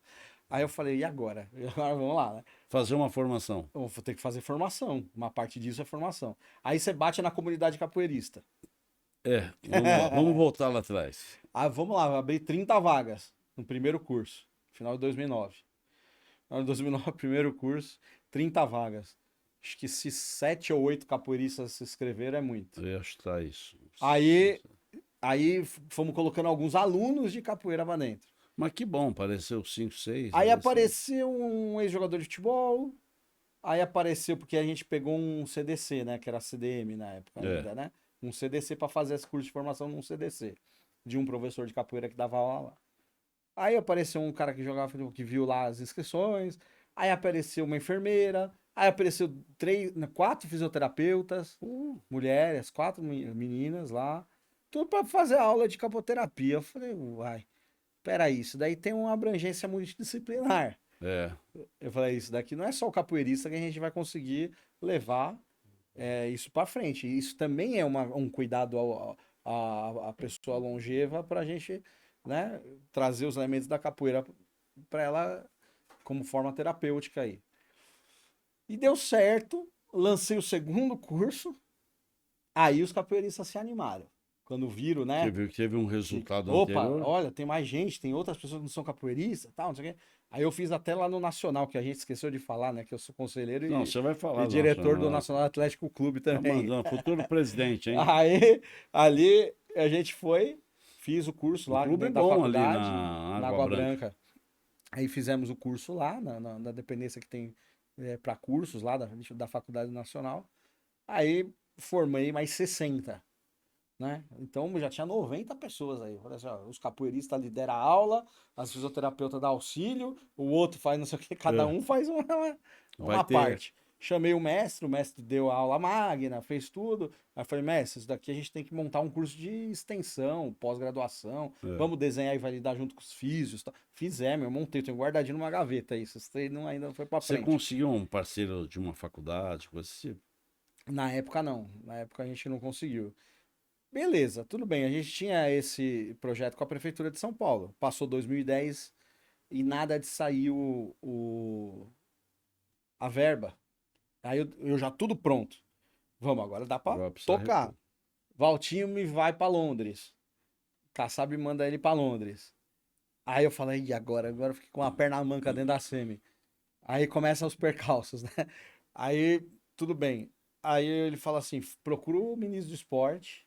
B: aí eu falei, e agora? Agora vamos lá, né?
A: fazer uma formação.
B: Eu vou ter que fazer formação. Uma parte disso é formação. Aí você bate na comunidade capoeirista.
A: Vamos lá, vamos voltar lá atrás.
B: Vamos lá, eu abri 30 vagas no primeiro curso, final de 2009. Final de 2009, primeiro curso, 30 vagas. Acho que se 7 ou 8 capoeiristas se inscreveram é muito.
A: Eu ia chutar isso.
B: Aí fomos colocando alguns alunos de capoeira pra dentro.
A: Mas que bom, apareceu 5, 6.
B: Aí apareceu um ex-jogador de futebol. Aí apareceu, porque a gente pegou um CDC, né? Que era CDM na época ainda, né? Um CDC para fazer esse curso de formação num CDC. De um professor de capoeira que dava aula lá. Aí apareceu um cara que jogava futebol, que viu lá as inscrições. Aí apareceu uma enfermeira. Aí apareceu 4 fisioterapeutas, mulheres, 4 meninas lá. Tudo para fazer aula de capoterapia. Eu falei, uai, peraí, isso daí tem uma abrangência multidisciplinar.
A: É.
B: Eu falei, isso daqui não é só o capoeirista que a gente vai conseguir levar isso para frente. Isso também é um cuidado à pessoa longeva para a gente, né, trazer os elementos da capoeira para ela como forma terapêutica aí. E deu certo, lancei o segundo curso, aí os capoeiristas se animaram. quando viram, né?
A: Teve um resultado
B: Opa,
A: anterior.
B: olha, tem mais gente, tem outras pessoas que não são capoeiristas, tal, não sei o quê. Aí eu fiz até lá no Nacional, que a gente esqueceu de falar, né? Que eu sou conselheiro
A: Não, você vai
B: e
A: falar do
B: diretor do
A: Nacional.
B: Nacional Atlético Clube
A: Tá
B: também.
A: mandando, futuro presidente, hein?
B: Aí, ali, a gente foi, fiz o curso
A: Um
B: lá
A: clube
B: dentro da
A: bom ali
B: faculdade,
A: na
B: na
A: Água
B: Água
A: Branca.
B: Branca. Aí fizemos o curso lá, na dependência que tem para cursos lá da Faculdade Nacional. Aí formei mais 60, né? Então já tinha 90 pessoas aí. Olha só, os capoeiristas lideram a aula, as fisioterapeutas dão auxílio, o outro faz não sei o que, cada
A: É,
B: um faz
A: vai
B: uma
A: ter.
B: parte. Chamei o mestre deu a aula magna, fez tudo. Aí falei, mestre, isso daqui a gente tem que montar um curso de extensão, pós-graduação.
A: É.
B: Vamos desenhar e validar junto com os físios. Tá? Fizemos, eu montei, tenho guardadinho numa gaveta isso. Esse treino ainda não foi pra
A: Você
B: frente.
A: conseguiu um parceiro de uma faculdade, coisa desse tipo?
B: Na época não, na época a gente não conseguiu. Beleza, tudo bem. A gente tinha esse projeto com a Prefeitura de São Paulo. Passou 2010 e nada de sair a verba. Aí eu já tudo pronto. Vamos, agora dá pra
A: Agora precisa
B: tocar.
A: repor.
B: Valtinho me vai pra Londres. Kassab manda ele pra Londres. Aí eu falei, e agora? Agora eu fiquei com a perna manca dentro da semi. Aí começam os percalços, né? Aí, tudo bem. Aí ele fala assim: procura o ministro do esporte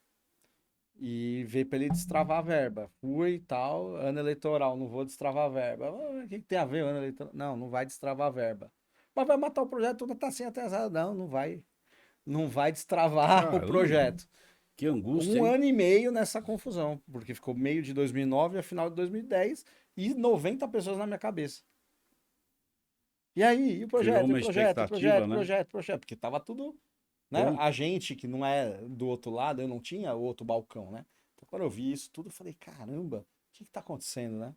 B: e vê pra ele destravar a verba. Fui e tal, ano eleitoral, não vou destravar a verba. Ah, o que tem a ver o ano eleitoral? Não, não vai destravar a verba. Mas vai matar o projeto, tudo tá assim atrasado. Não, não vai. Não vai destravar o
A: Caramba,
B: projeto.
A: que angústia,
B: Um
A: hein?
B: ano e meio nessa confusão, porque ficou meio de 2009 a final de 2010 e 90 pessoas na minha cabeça. E aí, e o
A: Criou
B: projeto, e o
A: uma
B: projeto, e o
A: expectativa,
B: projeto,
A: né?
B: projeto, projeto, porque tava tudo, né? A
A: Pronto.
B: gente que não é do outro lado, eu não tinha o outro balcão, né? Então, quando eu vi isso tudo, eu falei, caramba, o que que tá acontecendo, né?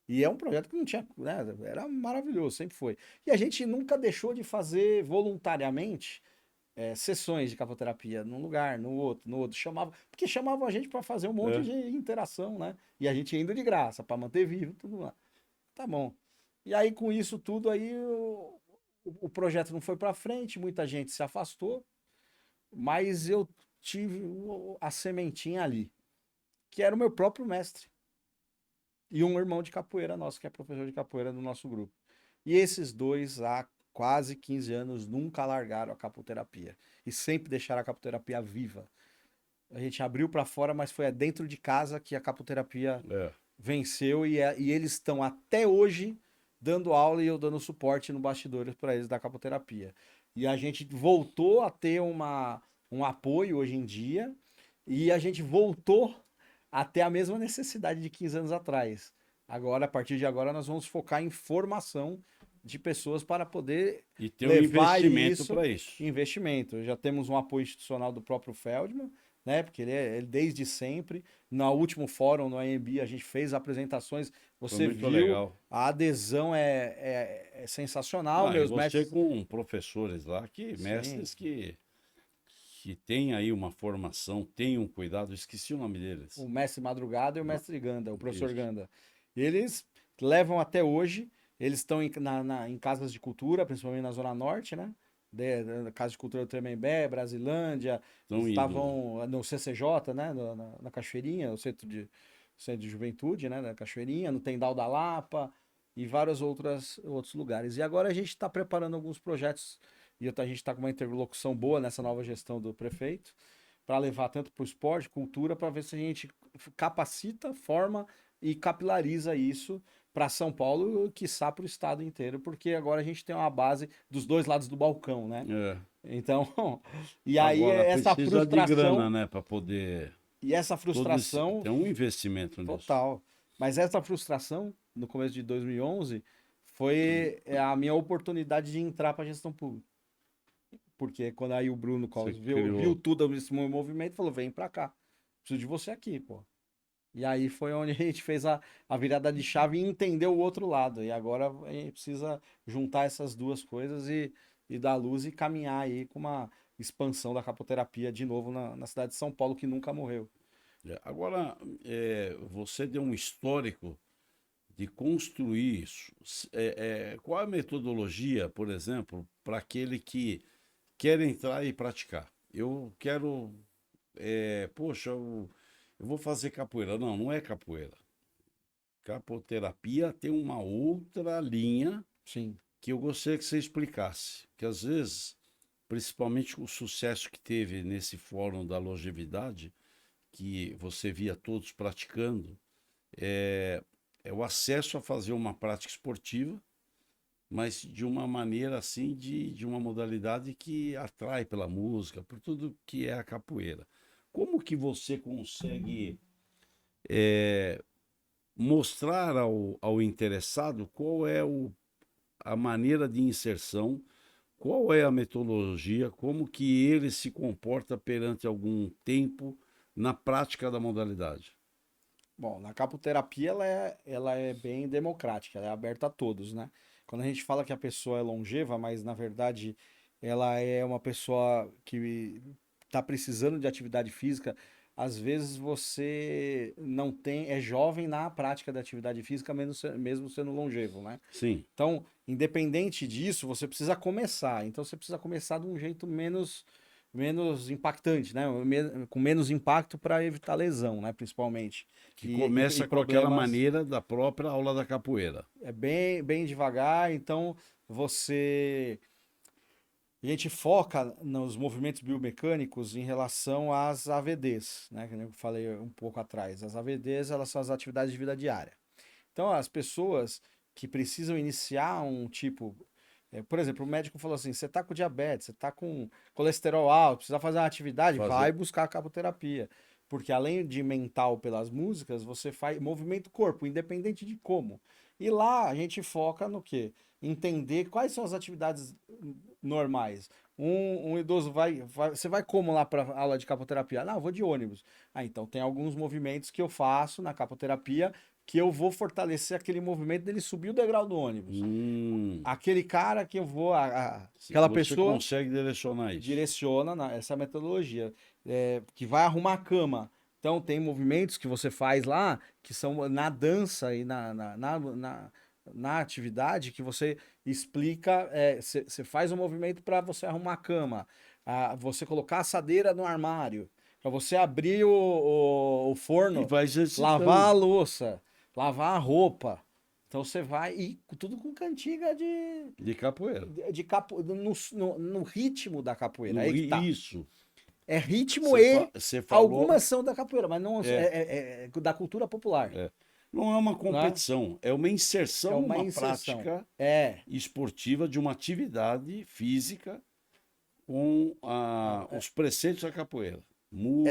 B: E é um projeto que não tinha, né? Era maravilhoso, sempre foi. E a gente nunca deixou de fazer voluntariamente sessões de capoterapia num lugar, no outro, no outro. Chamava, porque chamavam a gente para fazer um monte
A: É.
B: de interação, né? E a gente indo de graça, para manter vivo, tudo lá. Tá bom. E aí, com isso tudo, aí o projeto não foi para frente, muita gente se afastou, mas eu tive a sementinha ali, que era o meu próprio mestre. E um irmão de capoeira nosso, que é professor de capoeira do nosso grupo. E esses dois, há quase 15 anos, nunca largaram a capoterapia. E sempre deixaram a capoterapia viva. A gente abriu para fora, mas foi dentro de casa que a capoterapia
A: É.
B: venceu e eles estão até hoje dando aula e eu dando suporte no bastidores para eles da capoterapia. E a gente voltou a ter um apoio hoje em dia e a gente voltou a ter a mesma necessidade de 15 anos atrás. Agora, a partir de agora, nós vamos focar em formação de pessoas para poder
A: E ter um
B: levar
A: investimento
B: isso
A: para isso.
B: em investimento. Já temos um apoio institucional do próprio Feldman, né? Porque ele desde sempre. No último fórum no AMB a gente fez apresentações.
A: Foi
B: Você
A: muito
B: viu,
A: legal.
B: a adesão é sensacional,
A: Ah, e
B: meus
A: você
B: mestres.
A: com professores lá,
B: Sim.
A: mestres que têm aí uma formação, têm um cuidado, esqueci o nome deles.
B: O mestre Madrugada e o
A: Ma-
B: mestre Ganda, o professor
A: Isso.
B: Ganda. Eles levam até hoje, eles estão em casas de cultura, principalmente na Zona Norte, né? Casa de Cultura do Tremembé, Brasilândia,
A: Estão indo.
B: estavam no CCJ, né? Na Cachoeirinha, o Centro de Juventude, né? Da Cachoeirinha, no Tendal da Lapa e vários outros lugares. E agora a gente está preparando alguns projetos e a gente está com uma interlocução boa nessa nova gestão do prefeito para levar tanto para o esporte, cultura, para ver se a gente capacita, forma e capilariza isso para São Paulo, quiçá para o estado inteiro, porque agora a gente tem uma base dos dois lados do balcão, né?
A: É.
B: Então, e aí
A: Agora
B: essa
A: precisa de grana,
B: frustração,
A: né, para poder
B: e essa
A: todo esse,
B: frustração
A: tem um investimento nisso.
B: total. Mas essa frustração, no começo de 2011, foi a minha oportunidade de entrar para a gestão pública. Porque quando aí o Bruno
A: Você
B: Covas viu
A: criou.
B: tudo esse meu movimento, falou: vem para cá, preciso de você aqui, pô. E aí foi onde a gente fez a virada de chave e entendeu o outro lado. E agora a gente precisa juntar essas duas coisas e dar luz e caminhar aí com uma expansão da capoterapia de novo na cidade de São Paulo, que nunca morreu.
A: Agora, você deu um histórico de construir isso. Qual a metodologia, por exemplo, para aquele que quer entrar e praticar? Eu quero, poxa, eu vou fazer capoeira. Não, não é capoeira. Capoterapia tem uma outra linha
B: Sim.
A: que eu gostaria que você explicasse. Que às vezes, principalmente o sucesso que teve nesse fórum da longevidade, que você via todos praticando, é o acesso a fazer uma prática esportiva, mas de uma maneira assim, de uma modalidade que atrai pela música, por tudo que é a capoeira. Como que você consegue mostrar ao interessado qual é a maneira de inserção, qual é a metodologia, como que ele se comporta perante algum tempo na prática da modalidade?
B: Bom, na capoterapia ela é bem democrática, ela é aberta a todos, né? Quando a gente fala que a pessoa é longeva, mas na verdade ela é uma pessoa que está precisando de atividade física, às vezes você não tem, é jovem na prática da atividade física, mesmo sendo longevo, né?
A: Sim,
B: Então, independente disso, você precisa começar. Então, você precisa começar de um jeito menos impactante, né? Com menos impacto para evitar lesão, né? Principalmente.
A: que
B: E
A: começa com aquela
B: problemas
A: maneira da própria aula da capoeira.
B: é bem devagar. Então, você. A gente foca nos movimentos biomecânicos em relação às AVDs, né? Que eu falei um pouco atrás. As AVDs, elas são as atividades de vida diária. Então, as pessoas que precisam iniciar um tipo. Por exemplo, o médico falou assim: você está com diabetes, você está com colesterol alto, precisa fazer uma atividade, vai
A: Fazer.
B: buscar a capoterapia. Porque além de mental pelas músicas, você faz movimento corpo, independente de como. E lá a gente foca no quê? Entender quais são as atividades normais. Um idoso você vai como lá para aula de capoterapia? Não, eu vou de ônibus. Ah, então tem alguns movimentos que eu faço na capoterapia que eu vou fortalecer aquele movimento dele subir o degrau do ônibus.
A: Hum,
B: Aquele cara que eu vou, aquela
A: você
B: pessoa
A: consegue direcionar isso.
B: direciona essa metodologia, que vai arrumar a cama. Então tem movimentos que você faz lá que são na dança e na atividade que você explica, você faz um movimento para você arrumar a cama, você colocar a assadeira no armário, para você abrir o
A: E
B: forno,
A: vai
B: lavar a
A: exercitando
B: louça, lavar a roupa. Então você vai e tudo com cantiga
A: de capoeira.
B: no ritmo da capoeira. Aí que tá.
A: Isso.
B: É ritmo e
A: Você falou,
B: algumas são da capoeira, mas não
A: é,
B: é da cultura popular,
A: é. Não é uma
B: né?
A: competição, é uma
B: É
A: inserção
B: uma
A: numa
B: inserção.
A: prática
B: É.
A: esportiva de uma atividade física com os preceitos da capoeira.
B: é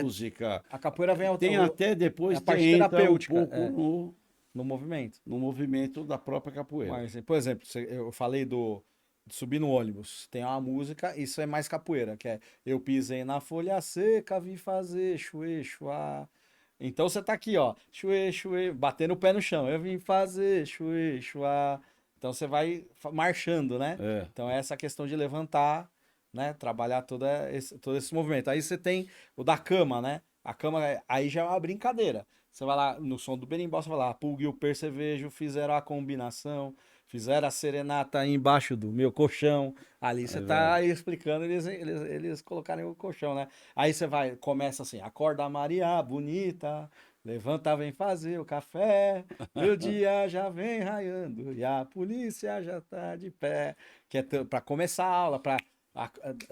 A: Música.
B: a capoeira vem
A: Tem até
B: é
A: depois
B: a
A: que
B: parte
A: entra um
B: terapêutica,
A: pouco
B: no movimento.
A: no movimento da própria capoeira.
B: Mas, por exemplo, eu falei de subir no ônibus. Tem uma música, isso é mais capoeira, que é eu pisei na folha seca, vim fazer chuê, chuá. Então você tá aqui, ó, chuê, chuê, batendo o pé no chão. Eu vim fazer chuê, chuá. Então você vai marchando, né?
A: É.
B: Então é essa questão de levantar, né? Trabalhar todo esse movimento. Aí você tem o da cama, né? A cama, aí já é uma brincadeira. Você vai lá no som do berimbau, você vai lá, Pulga e o percevejo fizeram a combinação, fizeram a serenata embaixo do meu colchão. Ali você
A: Aí
B: tá
A: vai.
B: aí explicando, eles colocarem o colchão, né? Aí você vai, começa assim, acorda Maria, bonita, levanta, vem fazer o café, meu dia já vem raiando e a polícia já tá de pé. Que é para começar a aula, para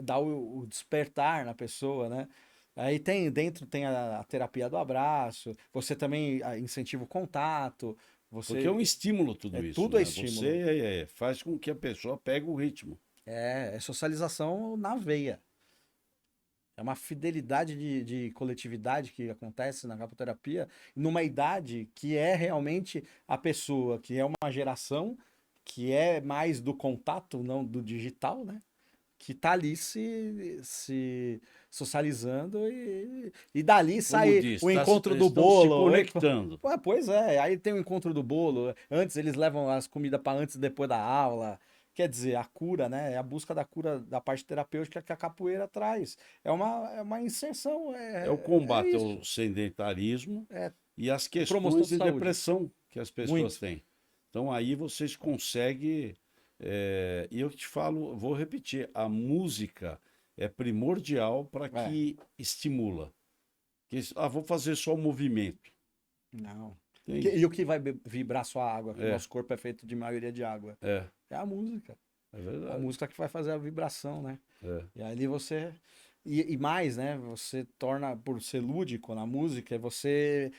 B: dar o despertar na pessoa, né? Aí dentro tem a terapia do abraço, você também incentiva o contato,
A: Porque é um
B: você
A: estímulo tudo isso,
B: tudo é
A: né?
B: estímulo.
A: Você faz com que a pessoa pegue o ritmo.
B: É socialização na veia. É uma fidelidade de coletividade que acontece na capoterapia, numa idade que é realmente a pessoa, que é uma geração que é mais do contato, não do digital, né? Que tá ali se socializando e dali
A: Como
B: sai
A: diz,
B: o encontro do
A: estão se
B: bolo.
A: conectando.
B: Ué, pois é, aí tem o encontro do bolo. Antes eles levam as comidas para antes e depois da aula. Quer dizer, a cura, né? É a busca da cura da parte terapêutica que a capoeira traz. É uma inserção,
A: É o
B: é
A: combate
B: isso.
A: ao sedentarismo
B: É
A: e as
B: promoção
A: questões
B: de
A: de
B: saúde.
A: depressão que as pessoas
B: Muito.
A: têm. Então aí vocês conseguem. E eu te falo, vou repetir, a música é primordial para
B: É,
A: que estimula. Vou fazer só o movimento.
B: Não.
A: Tem.
B: E o que vai vibrar sua água? Que o
A: É.
B: nosso corpo é feito de maioria de água.
A: É
B: É a música. A
A: verdade.
B: música que vai fazer a vibração, né?
A: É.
B: E ali você. E mais, né? Você torna, por ser lúdico na música, você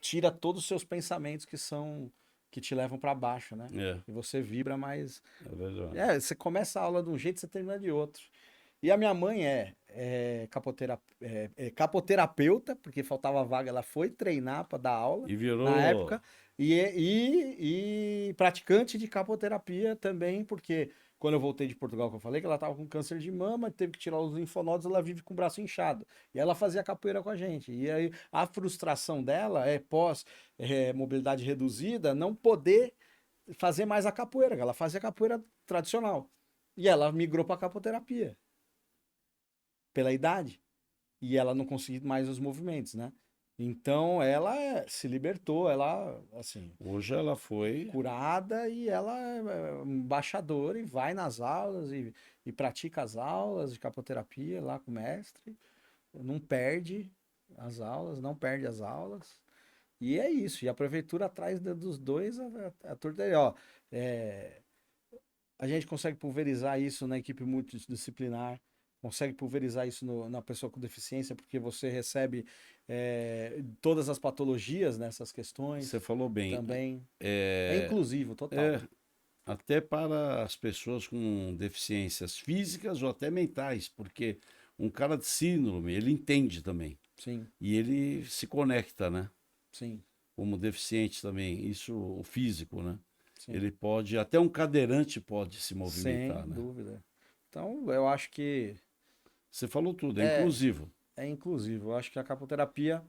B: tira todos os seus pensamentos que te levam para baixo, né?
A: É,
B: E você vibra mais.
A: é verdade.
B: Você começa a aula de um jeito, você termina de outro. E a minha mãe é capoterapeuta, porque faltava vaga, ela foi treinar para dar aula
A: E virou.
B: na época, e praticante de capoterapia também, porque quando eu voltei de Portugal, que eu falei que ela estava com câncer de mama, teve que tirar os linfonodos, ela vive com o braço inchado. E ela fazia capoeira com a gente. E aí a frustração dela mobilidade reduzida, não poder fazer mais a capoeira, que ela fazia capoeira tradicional. E ela migrou para capoterapia pela idade. E ela não conseguia mais os movimentos, né? Então ela se libertou, ela, assim,
A: Hoje ela foi.
B: curada e ela é embaixadora e vai nas aulas e pratica as aulas de capoterapia lá com o mestre. Não perde as aulas, não perde as aulas. E é isso. E a prefeitura atrás dos dois, a torta aí, ó. A gente consegue pulverizar isso na equipe multidisciplinar, consegue pulverizar isso na pessoa com deficiência, porque você recebe todas as patologias nessas questões
A: Você falou bem.
B: também. É
A: É,
B: inclusivo, total.
A: até para as pessoas com deficiências físicas ou até mentais, porque um cara de síndrome, ele entende também.
B: Sim,
A: E ele se conecta, né?
B: sim,
A: Como deficiente também, isso o físico, né?
B: sim.
A: Ele pode, até um cadeirante pode se movimentar,
B: Sem
A: né?
B: dúvida. Então, eu acho que
A: Você falou tudo, é
B: é,
A: inclusivo.
B: é inclusivo. Eu acho que a capoterapia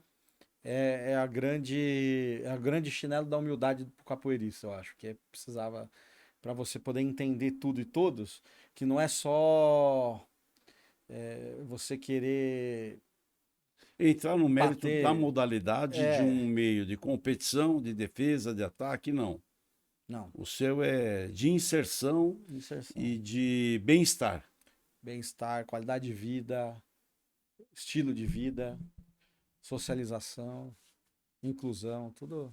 B: é a grande chinelo da humildade pro capoeirista, eu acho, que precisava para você poder entender tudo e todos, que não é só você querer
A: Entrar no mérito da
B: bater.
A: modalidade de um meio de competição, de defesa, de ataque, não.
B: Não,
A: O seu é de inserção
B: inserção,
A: e de bem-estar.
B: bem-estar, qualidade de vida, estilo de vida, socialização, inclusão, tudo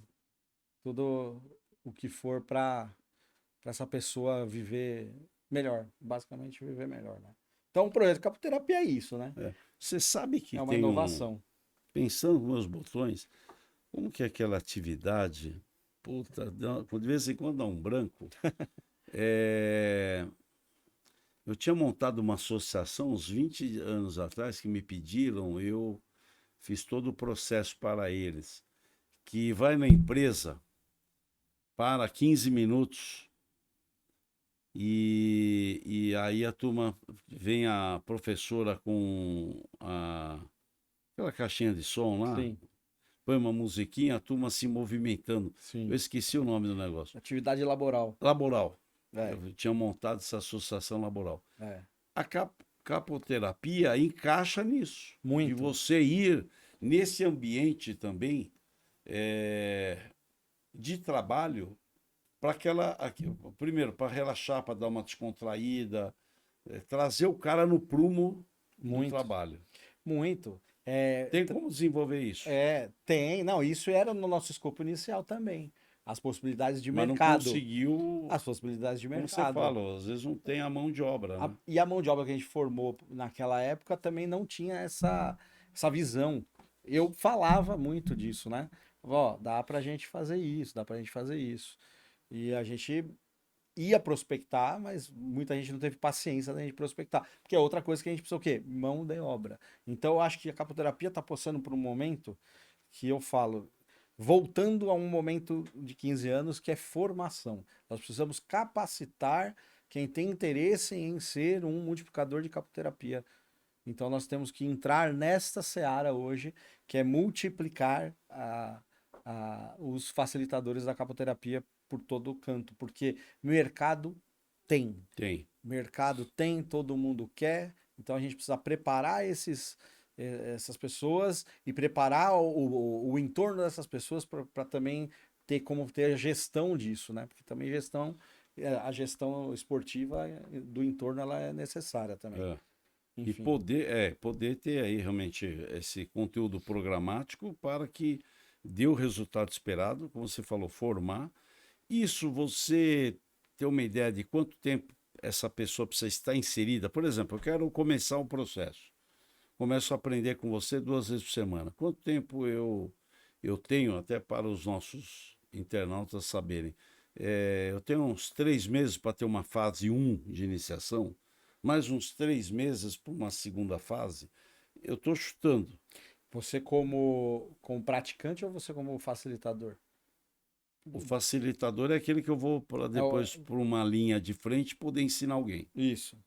B: o que for para essa pessoa viver melhor, basicamente viver melhor, né? Então, o projeto Capoterapia é isso, né?
A: Você sabe que
B: É uma
A: tem
B: inovação.
A: pensando nos meus botões, como que é aquela atividade, puta, de vez em quando dá um branco. É, eu tinha montado uma associação uns 20 anos atrás que me pediram, eu fiz todo o processo para eles, que vai na empresa para 15 minutos e aí a turma vem a professora com aquela caixinha de som lá,
B: Sim,
A: põe uma musiquinha, a turma se movimentando. Eu
B: sim.
A: esqueci o nome do negócio.
B: Atividade laboral.
A: Laboral.
B: É,
A: Eu tinha montado essa associação laboral.
B: é.
A: A capoterapia encaixa nisso. De
B: Muito.
A: você ir nesse ambiente também de trabalho para primeiro, para relaxar, para dar uma descontraída, trazer o cara no prumo do
B: Muito.
A: trabalho.
B: Muito.
A: Tem como desenvolver isso?
B: Tem. Não, isso era no nosso escopo inicial também. As possibilidades de
A: Mas não
B: mercado.
A: conseguiu,
B: As possibilidades de
A: como você
B: mercado.
A: fala, às vezes não tem a mão de obra, né?
B: E a mão de obra que a gente formou naquela época também não tinha essa visão. Eu falava muito disso, né? Ó, dá pra gente fazer isso, dá pra gente fazer isso. E a gente ia prospectar, mas muita gente não teve paciência da gente prospectar. Porque é outra coisa que a gente precisa o quê? Mão de obra. Então eu acho que a capoterapia está passando por um momento que eu falo, voltando a um momento de 15 anos que é formação. Nós precisamos capacitar quem tem interesse em ser um multiplicador de capoterapia. Então nós temos que entrar nesta seara hoje, que é multiplicar os facilitadores da capoterapia por todo o canto, porque mercado tem.
A: Tem.
B: Mercado tem, todo mundo quer, então a gente precisa preparar essas pessoas e preparar o entorno dessas pessoas para também ter a gestão disso, né? Porque também a gestão esportiva do entorno ela é necessária também.
A: É. E
B: enfim.
A: poder ter aí realmente esse conteúdo programático para que dê o resultado esperado, como você falou, formar. Isso você ter uma ideia de quanto tempo essa pessoa precisa estar inserida. Por exemplo, eu quero começar um processo. Começo a aprender com você 2 vezes por semana. Quanto tempo eu tenho, até para os nossos internautas saberem? Eu tenho uns 3 meses para ter uma fase um de iniciação, mais uns 3 meses para uma segunda fase. Eu estou chutando.
B: Você como praticante ou você como facilitador?
A: O facilitador é aquele que eu vou para
B: É
A: depois por uma linha de frente poder ensinar alguém.
B: isso,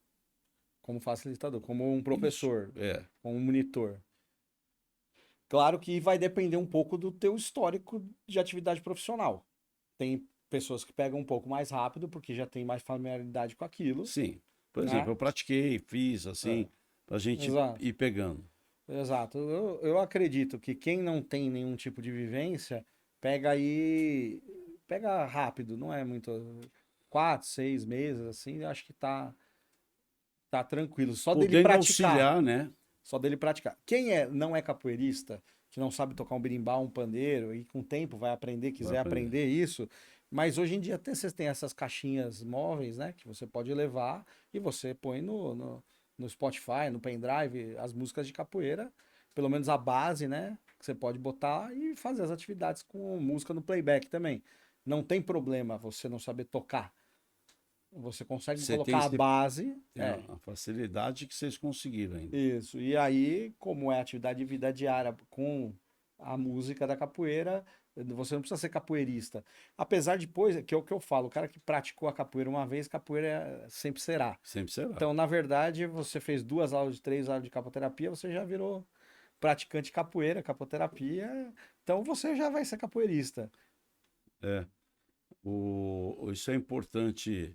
B: como facilitador, como um
A: Isso.
B: professor, como um monitor. Claro que vai depender um pouco do teu histórico de atividade profissional. Tem pessoas que pegam um pouco mais rápido porque já tem mais familiaridade com aquilo,
A: Sim. Por exemplo,
B: né?
A: eu pratiquei, fiz assim, para a gente
B: Exato.
A: ir pegando.
B: Exato. Eu acredito que quem não tem nenhum tipo de vivência, pega aí, pega rápido, não é muito, 4, 6 meses, assim, eu acho que tá tranquilo. Só dele
A: Podendo
B: praticar,
A: auxiliar, né?
B: só dele praticar. Não é capoeirista, que não sabe tocar um berimbau, um pandeiro, e com o tempo vai aprender,
A: Vai
B: quiser
A: aprender.
B: aprender isso, mas hoje em dia até vocês têm essas caixinhas móveis, né, que você pode levar e você põe no Spotify, no pendrive, as músicas de capoeira, pelo menos a base, né, que você pode botar e fazer as atividades com música no playback também. Não tem problema você não saber tocar. Você consegue
A: Você tem,
B: colocar a
A: você
B: base,
A: tem a facilidade que vocês conseguiram ainda.
B: isso. E aí, como é atividade de vida diária com a música da capoeira, você não precisa ser capoeirista. Apesar de, depois, que é o que eu falo, o cara que praticou a capoeira uma vez, capoeira sempre será.
A: Sempre será.
B: Então, na verdade, você fez 2 aulas, 3 aulas de capoterapia, você já virou praticante de capoeira, capoterapia, então você já vai ser capoeirista.
A: É. Isso é importante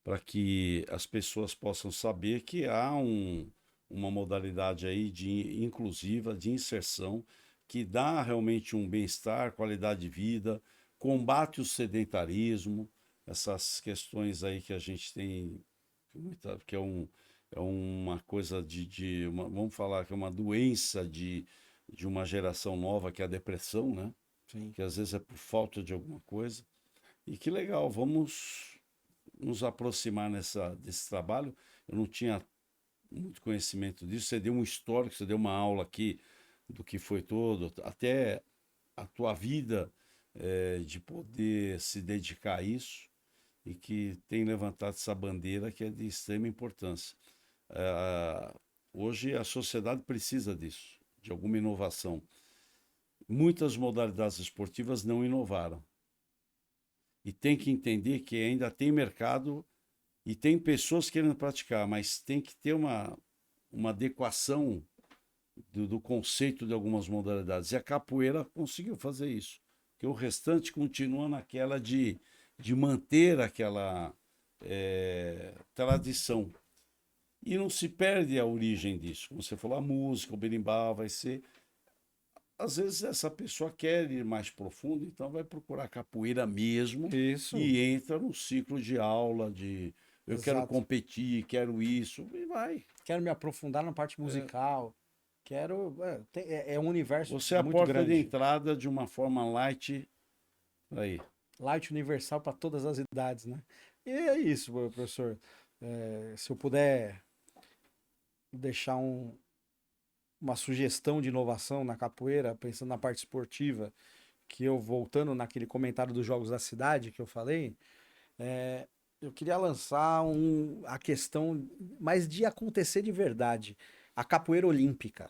A: para que as pessoas possam saber que há uma modalidade aí de inclusiva, de inserção, que dá realmente um bem-estar, qualidade de vida, combate o sedentarismo, essas questões aí que a gente tem, que é uma coisa vamos falar que é uma doença de uma geração nova, que é a depressão, né?
B: Sim.
A: Que às vezes é por falta de alguma coisa. E que legal, vamos nos aproximar desse trabalho. Eu não tinha muito conhecimento disso. Você deu um histórico, você deu uma aula aqui do que foi todo, até a tua vida de poder se dedicar a isso e que tem levantado essa bandeira que é de extrema importância. Hoje a sociedade precisa disso, de alguma inovação. Muitas modalidades esportivas não inovaram. E tem que entender que ainda tem mercado e tem pessoas querendo praticar, mas tem que ter uma adequação do conceito de algumas modalidades. E a capoeira conseguiu fazer isso. Porque o restante continua naquela de manter aquela tradição. E não se perde a origem disso. Como você falou, a música, o berimbau vai ser. Às vezes essa pessoa quer ir mais profundo, então vai procurar capoeira mesmo
B: Isso,
A: e entra no ciclo de aula, de eu quero
B: exato.
A: competir, quero isso, e vai.
B: Quero me aprofundar na parte musical. Quero. É um universo
A: Você é a
B: muito
A: porta de
B: grande.
A: entrada de uma forma light aí.
B: Light universal para todas as idades, né? E é isso, professor. Se eu puder deixar uma sugestão de inovação na capoeira, pensando na parte esportiva, que eu voltando naquele comentário dos Jogos da Cidade que eu falei, eu queria lançar a questão mais de acontecer de verdade, a capoeira olímpica.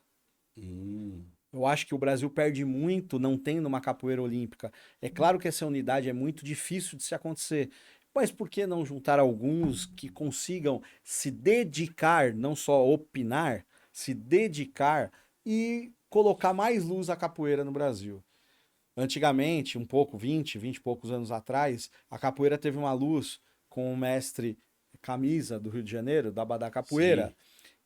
A: Hum,
B: Eu acho que o Brasil perde muito não tendo uma capoeira olímpica. É claro que essa unidade é muito difícil de se acontecer, mas por que não juntar alguns que consigam se dedicar, não só opinar, se dedicar e colocar mais luz à capoeira no Brasil? Antigamente, um pouco, 20 e poucos anos atrás, a capoeira teve uma luz com o mestre Camisa do Rio de Janeiro, da Abadá
A: sim,
B: Capoeira,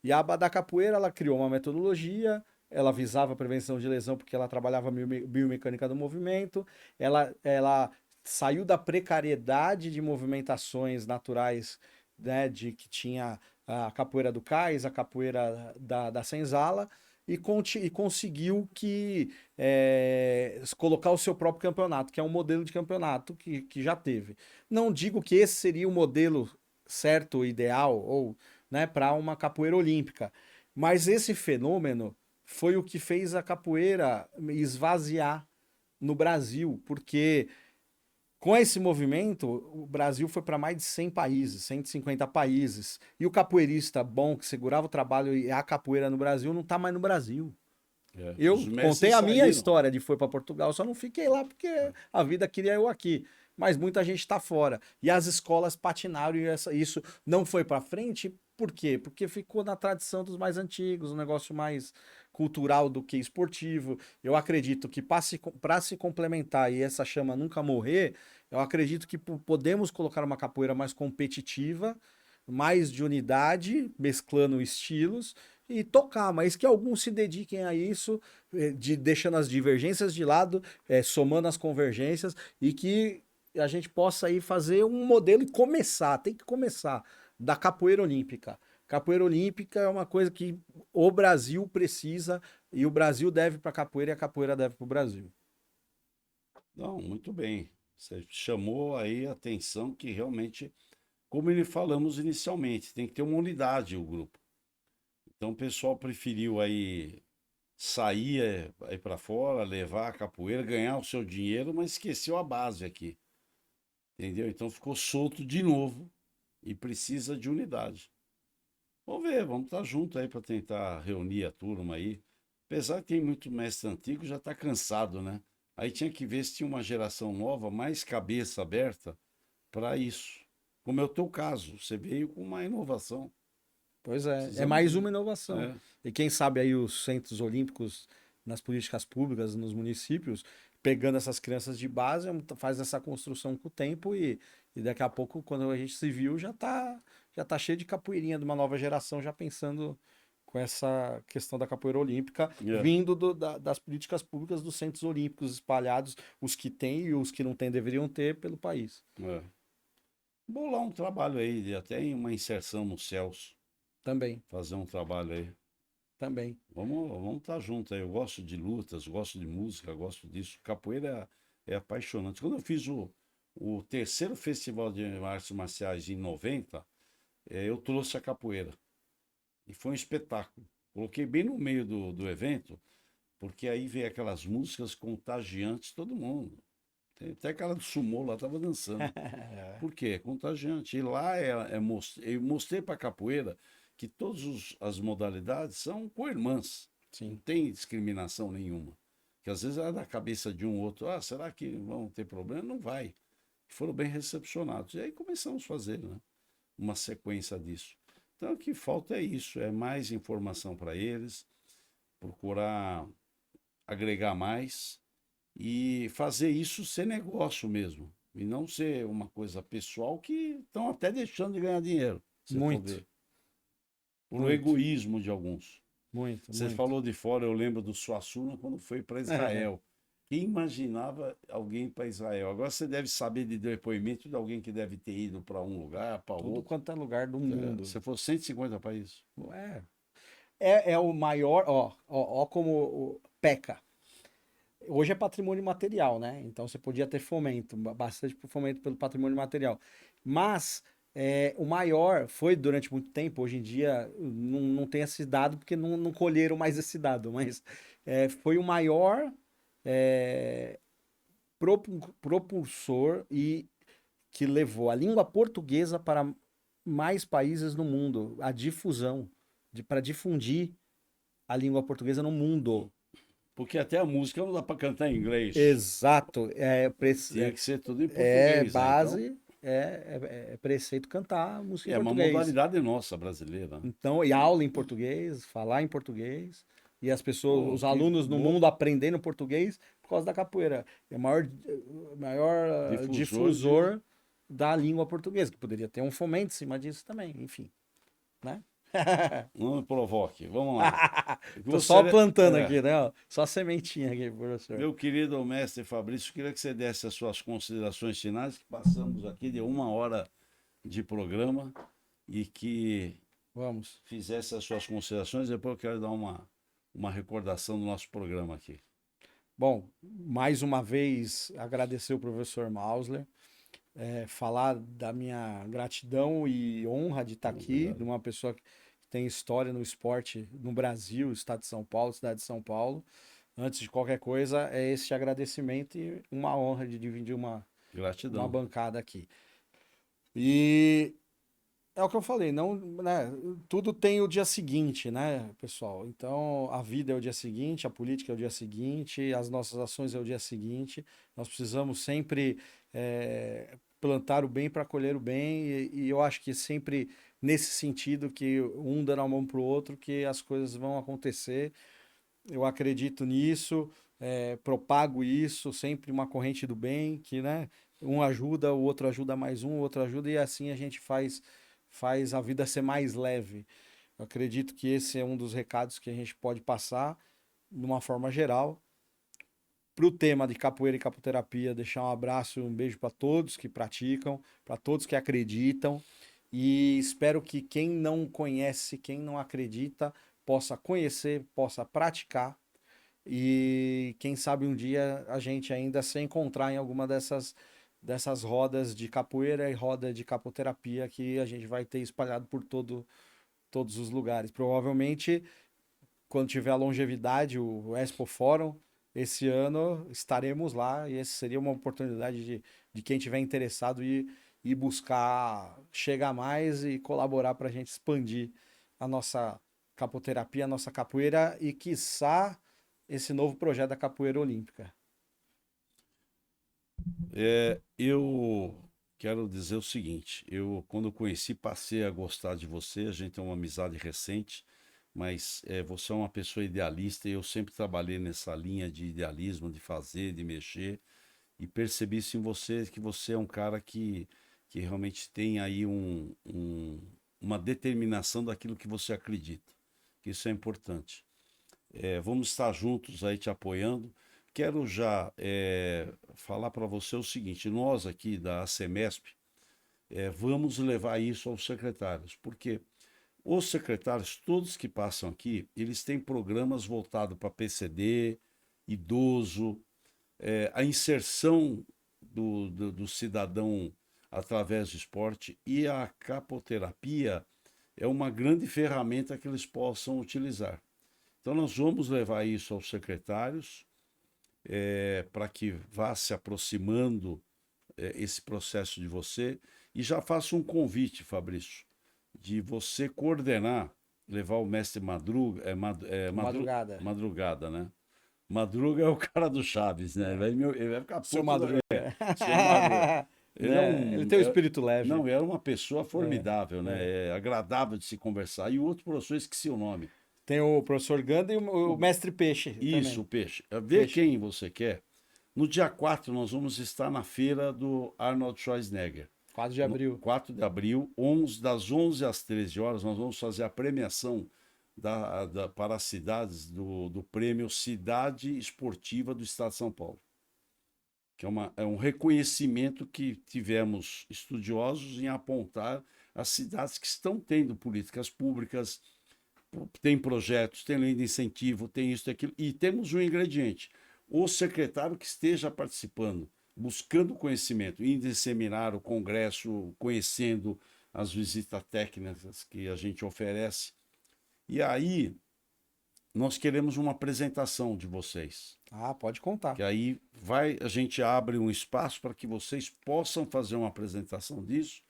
B: e a Abadá Capoeira, ela criou uma metodologia, ela visava a prevenção de lesão porque ela trabalhava a biomecânica do movimento, ela saiu da precariedade de movimentações naturais, né, de que tinha a capoeira do cais, a capoeira da senzala, e conseguiu colocar o seu próprio campeonato, que é um modelo de campeonato que já teve. Não digo que esse seria o modelo certo, ideal, ou, né, para uma capoeira olímpica, mas esse fenômeno foi o que fez a capoeira esvaziar no Brasil, porque com esse movimento, o Brasil foi para mais de 100 países, 150 países. E o capoeirista bom que segurava o trabalho e a capoeira no Brasil não está mais no Brasil.
A: Os
B: Eu contei
A: mestres
B: a minha
A: saíram.
B: história de foi para Portugal, só não fiquei lá porque a vida queria eu aqui. Mas muita gente está fora. E as escolas patinaram e isso não foi para frente. Por quê? Porque ficou na tradição dos mais antigos, um negócio mais cultural do que esportivo. Eu acredito que para se complementar e essa chama nunca morrer, eu acredito que podemos colocar uma capoeira mais competitiva, mais de unidade, mesclando estilos e tocar, mas que alguns se dediquem a isso, deixando as divergências de lado, somando as convergências e que a gente possa aí fazer um modelo e começar, tem que começar, da capoeira olímpica. Capoeira olímpica é uma coisa que o Brasil precisa e o Brasil deve para a capoeira e a capoeira deve para o Brasil.
A: Não, muito bem. Você chamou aí a atenção que realmente, como falamos inicialmente, tem que ter uma unidade o grupo. Então o pessoal preferiu aí sair aí para fora, levar a capoeira, ganhar o seu dinheiro, mas esqueceu a base aqui. Entendeu? Então ficou solto de novo e precisa de unidade. Vamos ver, vamos estar junto aí para tentar reunir a turma aí. Apesar que tem muito mestre antigo, já está cansado, né? Aí tinha que ver se tinha uma geração nova, mais cabeça aberta para isso. Como é o teu caso, você veio com uma inovação.
B: Pois é
A: Precisamos
B: mais
A: de.
B: uma inovação.
A: É,
B: E quem sabe aí os centros olímpicos nas políticas públicas, nos municípios, pegando essas crianças de base, faz essa construção com o tempo e daqui a pouco, quando a gente se viu, já tá cheio de capoeirinha de uma nova geração, já pensando com essa questão da capoeira olímpica,
A: é,
B: vindo das políticas públicas dos centros olímpicos espalhados, os que têm e os que não têm deveriam ter pelo país.
A: é. Bolar um trabalho aí, até em uma inserção no CELS,
B: Também,
A: fazer um trabalho aí.
B: também.
A: Vamos estar junto aí. Eu gosto de lutas, gosto de música, gosto disso. Capoeira é apaixonante. Quando eu fiz o terceiro festival de artes marciais em 90, eu trouxe a capoeira. E foi um espetáculo. Coloquei bem no meio do evento, porque aí veio aquelas músicas contagiantes, todo mundo. Até aquela do sumô lá estava dançando. Por quê? É contagiante. E lá eu mostrei para a capoeira que todas as modalidades são co-irmãs. Não
B: Sim.
A: tem discriminação nenhuma. Que às vezes é da cabeça de um outro. Ah, será que vão ter problema? Não vai. Foram bem recepcionados. E aí começamos a fazer, né, uma sequência disso. Então o que falta é isso, é mais informação para eles, procurar agregar mais e fazer isso ser negócio mesmo. E não ser uma coisa pessoal que estão até deixando de ganhar dinheiro, se for
B: Muito,
A: ver. Por
B: muito,
A: egoísmo de alguns.
B: muito,
A: Você
B: muito.
A: falou de fora, eu lembro do Suassuna quando foi para Israel. Quem imaginava alguém para Israel? Agora você deve saber de depoimento de alguém que deve ter ido para um lugar, para
B: Tudo
A: outro.
B: quanto é lugar do mundo.
A: Você for 150 países.
B: É, é o maior, ó como peca. Hoje é patrimônio material, né? Então você podia ter fomento, bastante fomento pelo patrimônio material. Mas o maior foi durante muito tempo, hoje em dia não tem esse dado porque não colheram mais esse dado, mas foi o maior é, propulsor e que levou a língua portuguesa para mais países no mundo, a difusão, para difundir a língua portuguesa no mundo.
A: Porque até a música não dá para cantar em inglês.
B: Exato,
A: Tinha que ser tudo em português, né? Então,
B: base, é preceito cantar música em
A: é uma
B: português.
A: modalidade nossa brasileira, né?
B: Então, e aula em português, falar em português, e as pessoas,
A: Pô,
B: os
A: que
B: alunos no
A: bom
B: mundo aprendendo português por causa da capoeira. É o maior
A: difusor de.
B: difusor da língua portuguesa, que poderia ter um fomento em cima disso também, enfim, né?
A: Não me provoque. Vamos lá.
B: Tô só
A: Gostaria,
B: plantando aqui, né? Ó, só sementinha aqui, professor.
A: meu querido mestre Fabrício, queria que você desse as suas considerações finais, que passamos aqui de 1 hora de programa e que
B: Vamos.
A: fizesse as suas considerações, depois eu quero dar uma recordação do nosso programa aqui.
B: Bom, mais uma vez agradecer o professor Mausler, falar da minha gratidão e honra de estar aqui,
A: Obrigado.
B: de uma pessoa que tem história no esporte no Brasil, Estado de São Paulo, cidade de São Paulo. Antes de qualquer coisa, é esse agradecimento e uma honra de dividir uma
A: Gratidão.
B: bancada aqui. E é o que eu falei, não, né, tudo tem o dia seguinte, né, pessoal? Então, a vida é o dia seguinte, a política é o dia seguinte, as nossas ações é o dia seguinte. Nós precisamos sempre plantar o bem para colher o bem, e eu acho que sempre nesse sentido que um dando a mão para o outro, que as coisas vão acontecer. Eu acredito nisso, propago isso, sempre uma corrente do bem, que, né, um ajuda, o outro ajuda mais um, o outro ajuda, e assim a gente faz a vida ser mais leve. Eu acredito que esse é um dos recados que a gente pode passar, de uma forma geral. Para o tema de capoeira e capoterapia, deixar um abraço e um beijo para todos que praticam, para todos que acreditam, e espero que quem não conhece, quem não acredita, possa conhecer, possa praticar, e quem sabe um dia a gente ainda se encontrar em alguma dessas rodas de capoeira e roda de capoterapia que a gente vai ter espalhado por todos os lugares. Provavelmente, quando tiver a longevidade, o Expo Fórum, esse ano estaremos lá, e essa seria uma oportunidade de quem tiver interessado ir buscar chegar mais e colaborar para a gente expandir a nossa capoterapia, a nossa capoeira e, quiçá, esse novo projeto da capoeira olímpica.
A: Eu quero dizer o seguinte, eu quando conheci passei a gostar de você, a gente tem uma amizade recente, mas você é uma pessoa idealista e eu sempre trabalhei nessa linha de idealismo, de fazer, de mexer, e percebi isso em você, que você é um cara que realmente tem aí uma determinação daquilo que você acredita, que isso é importante. Vamos estar juntos aí te apoiando. Quero já falar para você o seguinte: nós aqui da ACEMESP vamos levar isso aos secretários, porque os secretários, todos que passam aqui, eles têm programas voltados para PCD, idoso, a inserção do cidadão através do esporte, e a capoterapia é uma grande ferramenta que eles possam utilizar. Então, nós vamos levar isso aos secretários para que vá se aproximando esse processo de você. E já faço um convite, Fabrício, de você coordenar, levar o mestre Madruga,
B: Madrugada.
A: Madrugada, né? Madruga é o cara do Chaves, né? Ele vai ficar
B: Seu
A: puto.
B: Madruga.
A: Seu Madruga. Ele é
B: Né? Ele
A: um.
B: tem o espírito leve.
A: Não, era uma pessoa
B: É,
A: formidável, né?
B: é.
A: É agradável de se conversar. E o outro professor, esqueci o nome.
B: Tem o professor Ganda e o
A: O-
B: mestre Peixe
A: Isso,
B: também.
A: o peixe. Vê
B: Peixe.
A: quem você quer. No dia 4 nós vamos estar na feira do Arnold Schwarzenegger.
B: 4 de
A: No
B: abril.
A: 4 de abril, das 11 às 13 horas, nós vamos fazer a premiação para as cidades do prêmio Cidade Esportiva do Estado de São Paulo, que é um reconhecimento que tivemos estudiosos em apontar as cidades que estão tendo políticas públicas, tem projetos, tem lei de incentivo, tem isso, tem aquilo, e temos um ingrediente: o secretário que esteja participando, buscando conhecimento, em disseminar o congresso, conhecendo as visitas técnicas que a gente oferece. E aí, nós queremos uma apresentação de vocês.
B: Ah, pode contar.
A: Que aí a gente abre um espaço para que vocês possam fazer uma apresentação disso,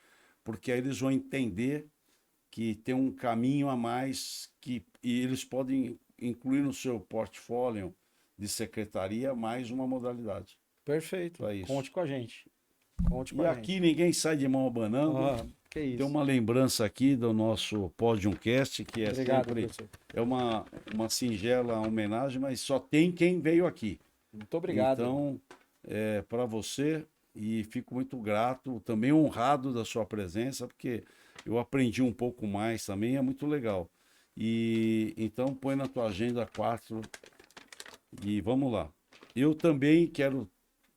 A: porque aí eles vão entender que tem um caminho a mais e eles podem incluir no seu portfólio de secretaria mais uma modalidade
B: Perfeito.
A: para isso.
B: Conte com a gente. Conte com
A: E
B: a
A: aqui
B: gente.
A: ninguém sai de mão abanando.
B: Ah, que
A: Tem
B: isso.
A: uma lembrança aqui do nosso Podiumcast, que é
B: Obrigado,
A: sempre
B: professor.
A: uma singela homenagem, mas só tem quem veio aqui.
B: Muito obrigado.
A: Então, para você, e fico muito grato, também honrado da sua presença, porque eu aprendi um pouco mais também, é muito legal. E então põe na tua agenda 4 e vamos lá. Eu também quero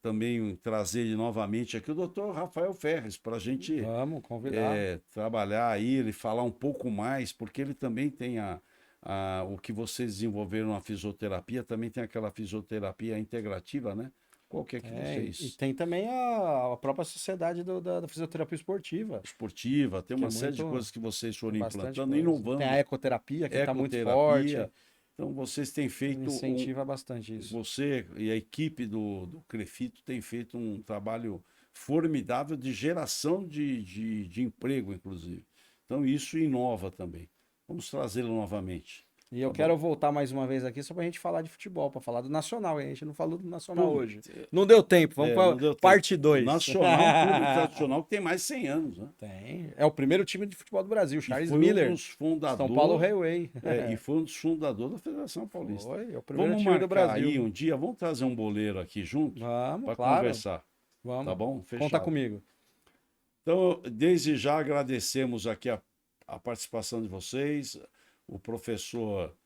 A: também trazer ele novamente aqui o doutor Rafael Ferres, para a gente
B: Vamos convidar.
A: trabalhar aí, ele falar um pouco mais, porque ele também tem o que vocês desenvolveram na fisioterapia, também tem aquela fisioterapia integrativa, né? Qual que é que
B: E
A: vocês...
B: tem também a própria sociedade da fisioterapia esportiva,
A: Esportiva, tem
B: que é
A: uma série de
B: muito,
A: coisas que vocês foram
B: tem bastante
A: implantando,
B: coisa. Tem a
A: inovando,
B: ecoterapia, que está muito forte,
A: ecoterapia. Então, vocês têm feito
B: incentiva bastante isso.
A: você e a equipe do Crefito tem feito um trabalho formidável de geração de emprego, inclusive. Então, isso inova também. Vamos trazê-lo novamente.
B: E eu
A: Tá
B: quero
A: bom?
B: voltar mais uma vez aqui só para a gente falar de futebol, para falar do Nacional. A gente não falou do Nacional
A: Pô,
B: hoje. Não deu tempo, vamos
A: não
B: para
A: deu tempo.
B: parte
A: O
B: 2.
A: Nacional, um clube tradicional que tem mais de 100 anos, né?
B: Tem. É o primeiro time de futebol do Brasil,
A: E
B: Charles
A: foi um
B: Miller,
A: dos fundadores,
B: São Paulo Railway.
A: e foi um dos fundadores da Federação Paulista.
B: Foi, é o primeiro
A: Vamos
B: time do
A: marcar
B: Brasil.
A: aí um dia, vamos trazer um boleiro aqui junto
B: Vamos,
A: para
B: claro.
A: conversar.
B: Vamos.
A: Tá bom?
B: Conta
A: Fechado.
B: comigo.
A: Então, desde já agradecemos aqui a participação de vocês, o professor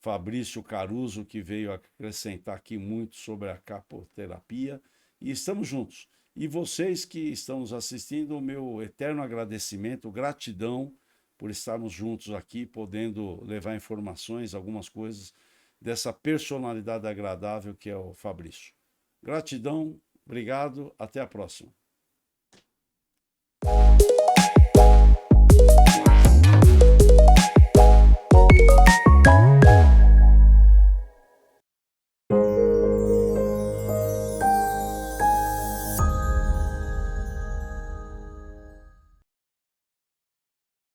A: Fabrício Caruso, que veio acrescentar aqui muito sobre a capoterapia, e estamos juntos. E vocês que estão nos assistindo, o meu eterno agradecimento, gratidão por estarmos juntos aqui, podendo levar informações, algumas coisas dessa personalidade agradável que é o Fabrício. Gratidão, obrigado, até a próxima.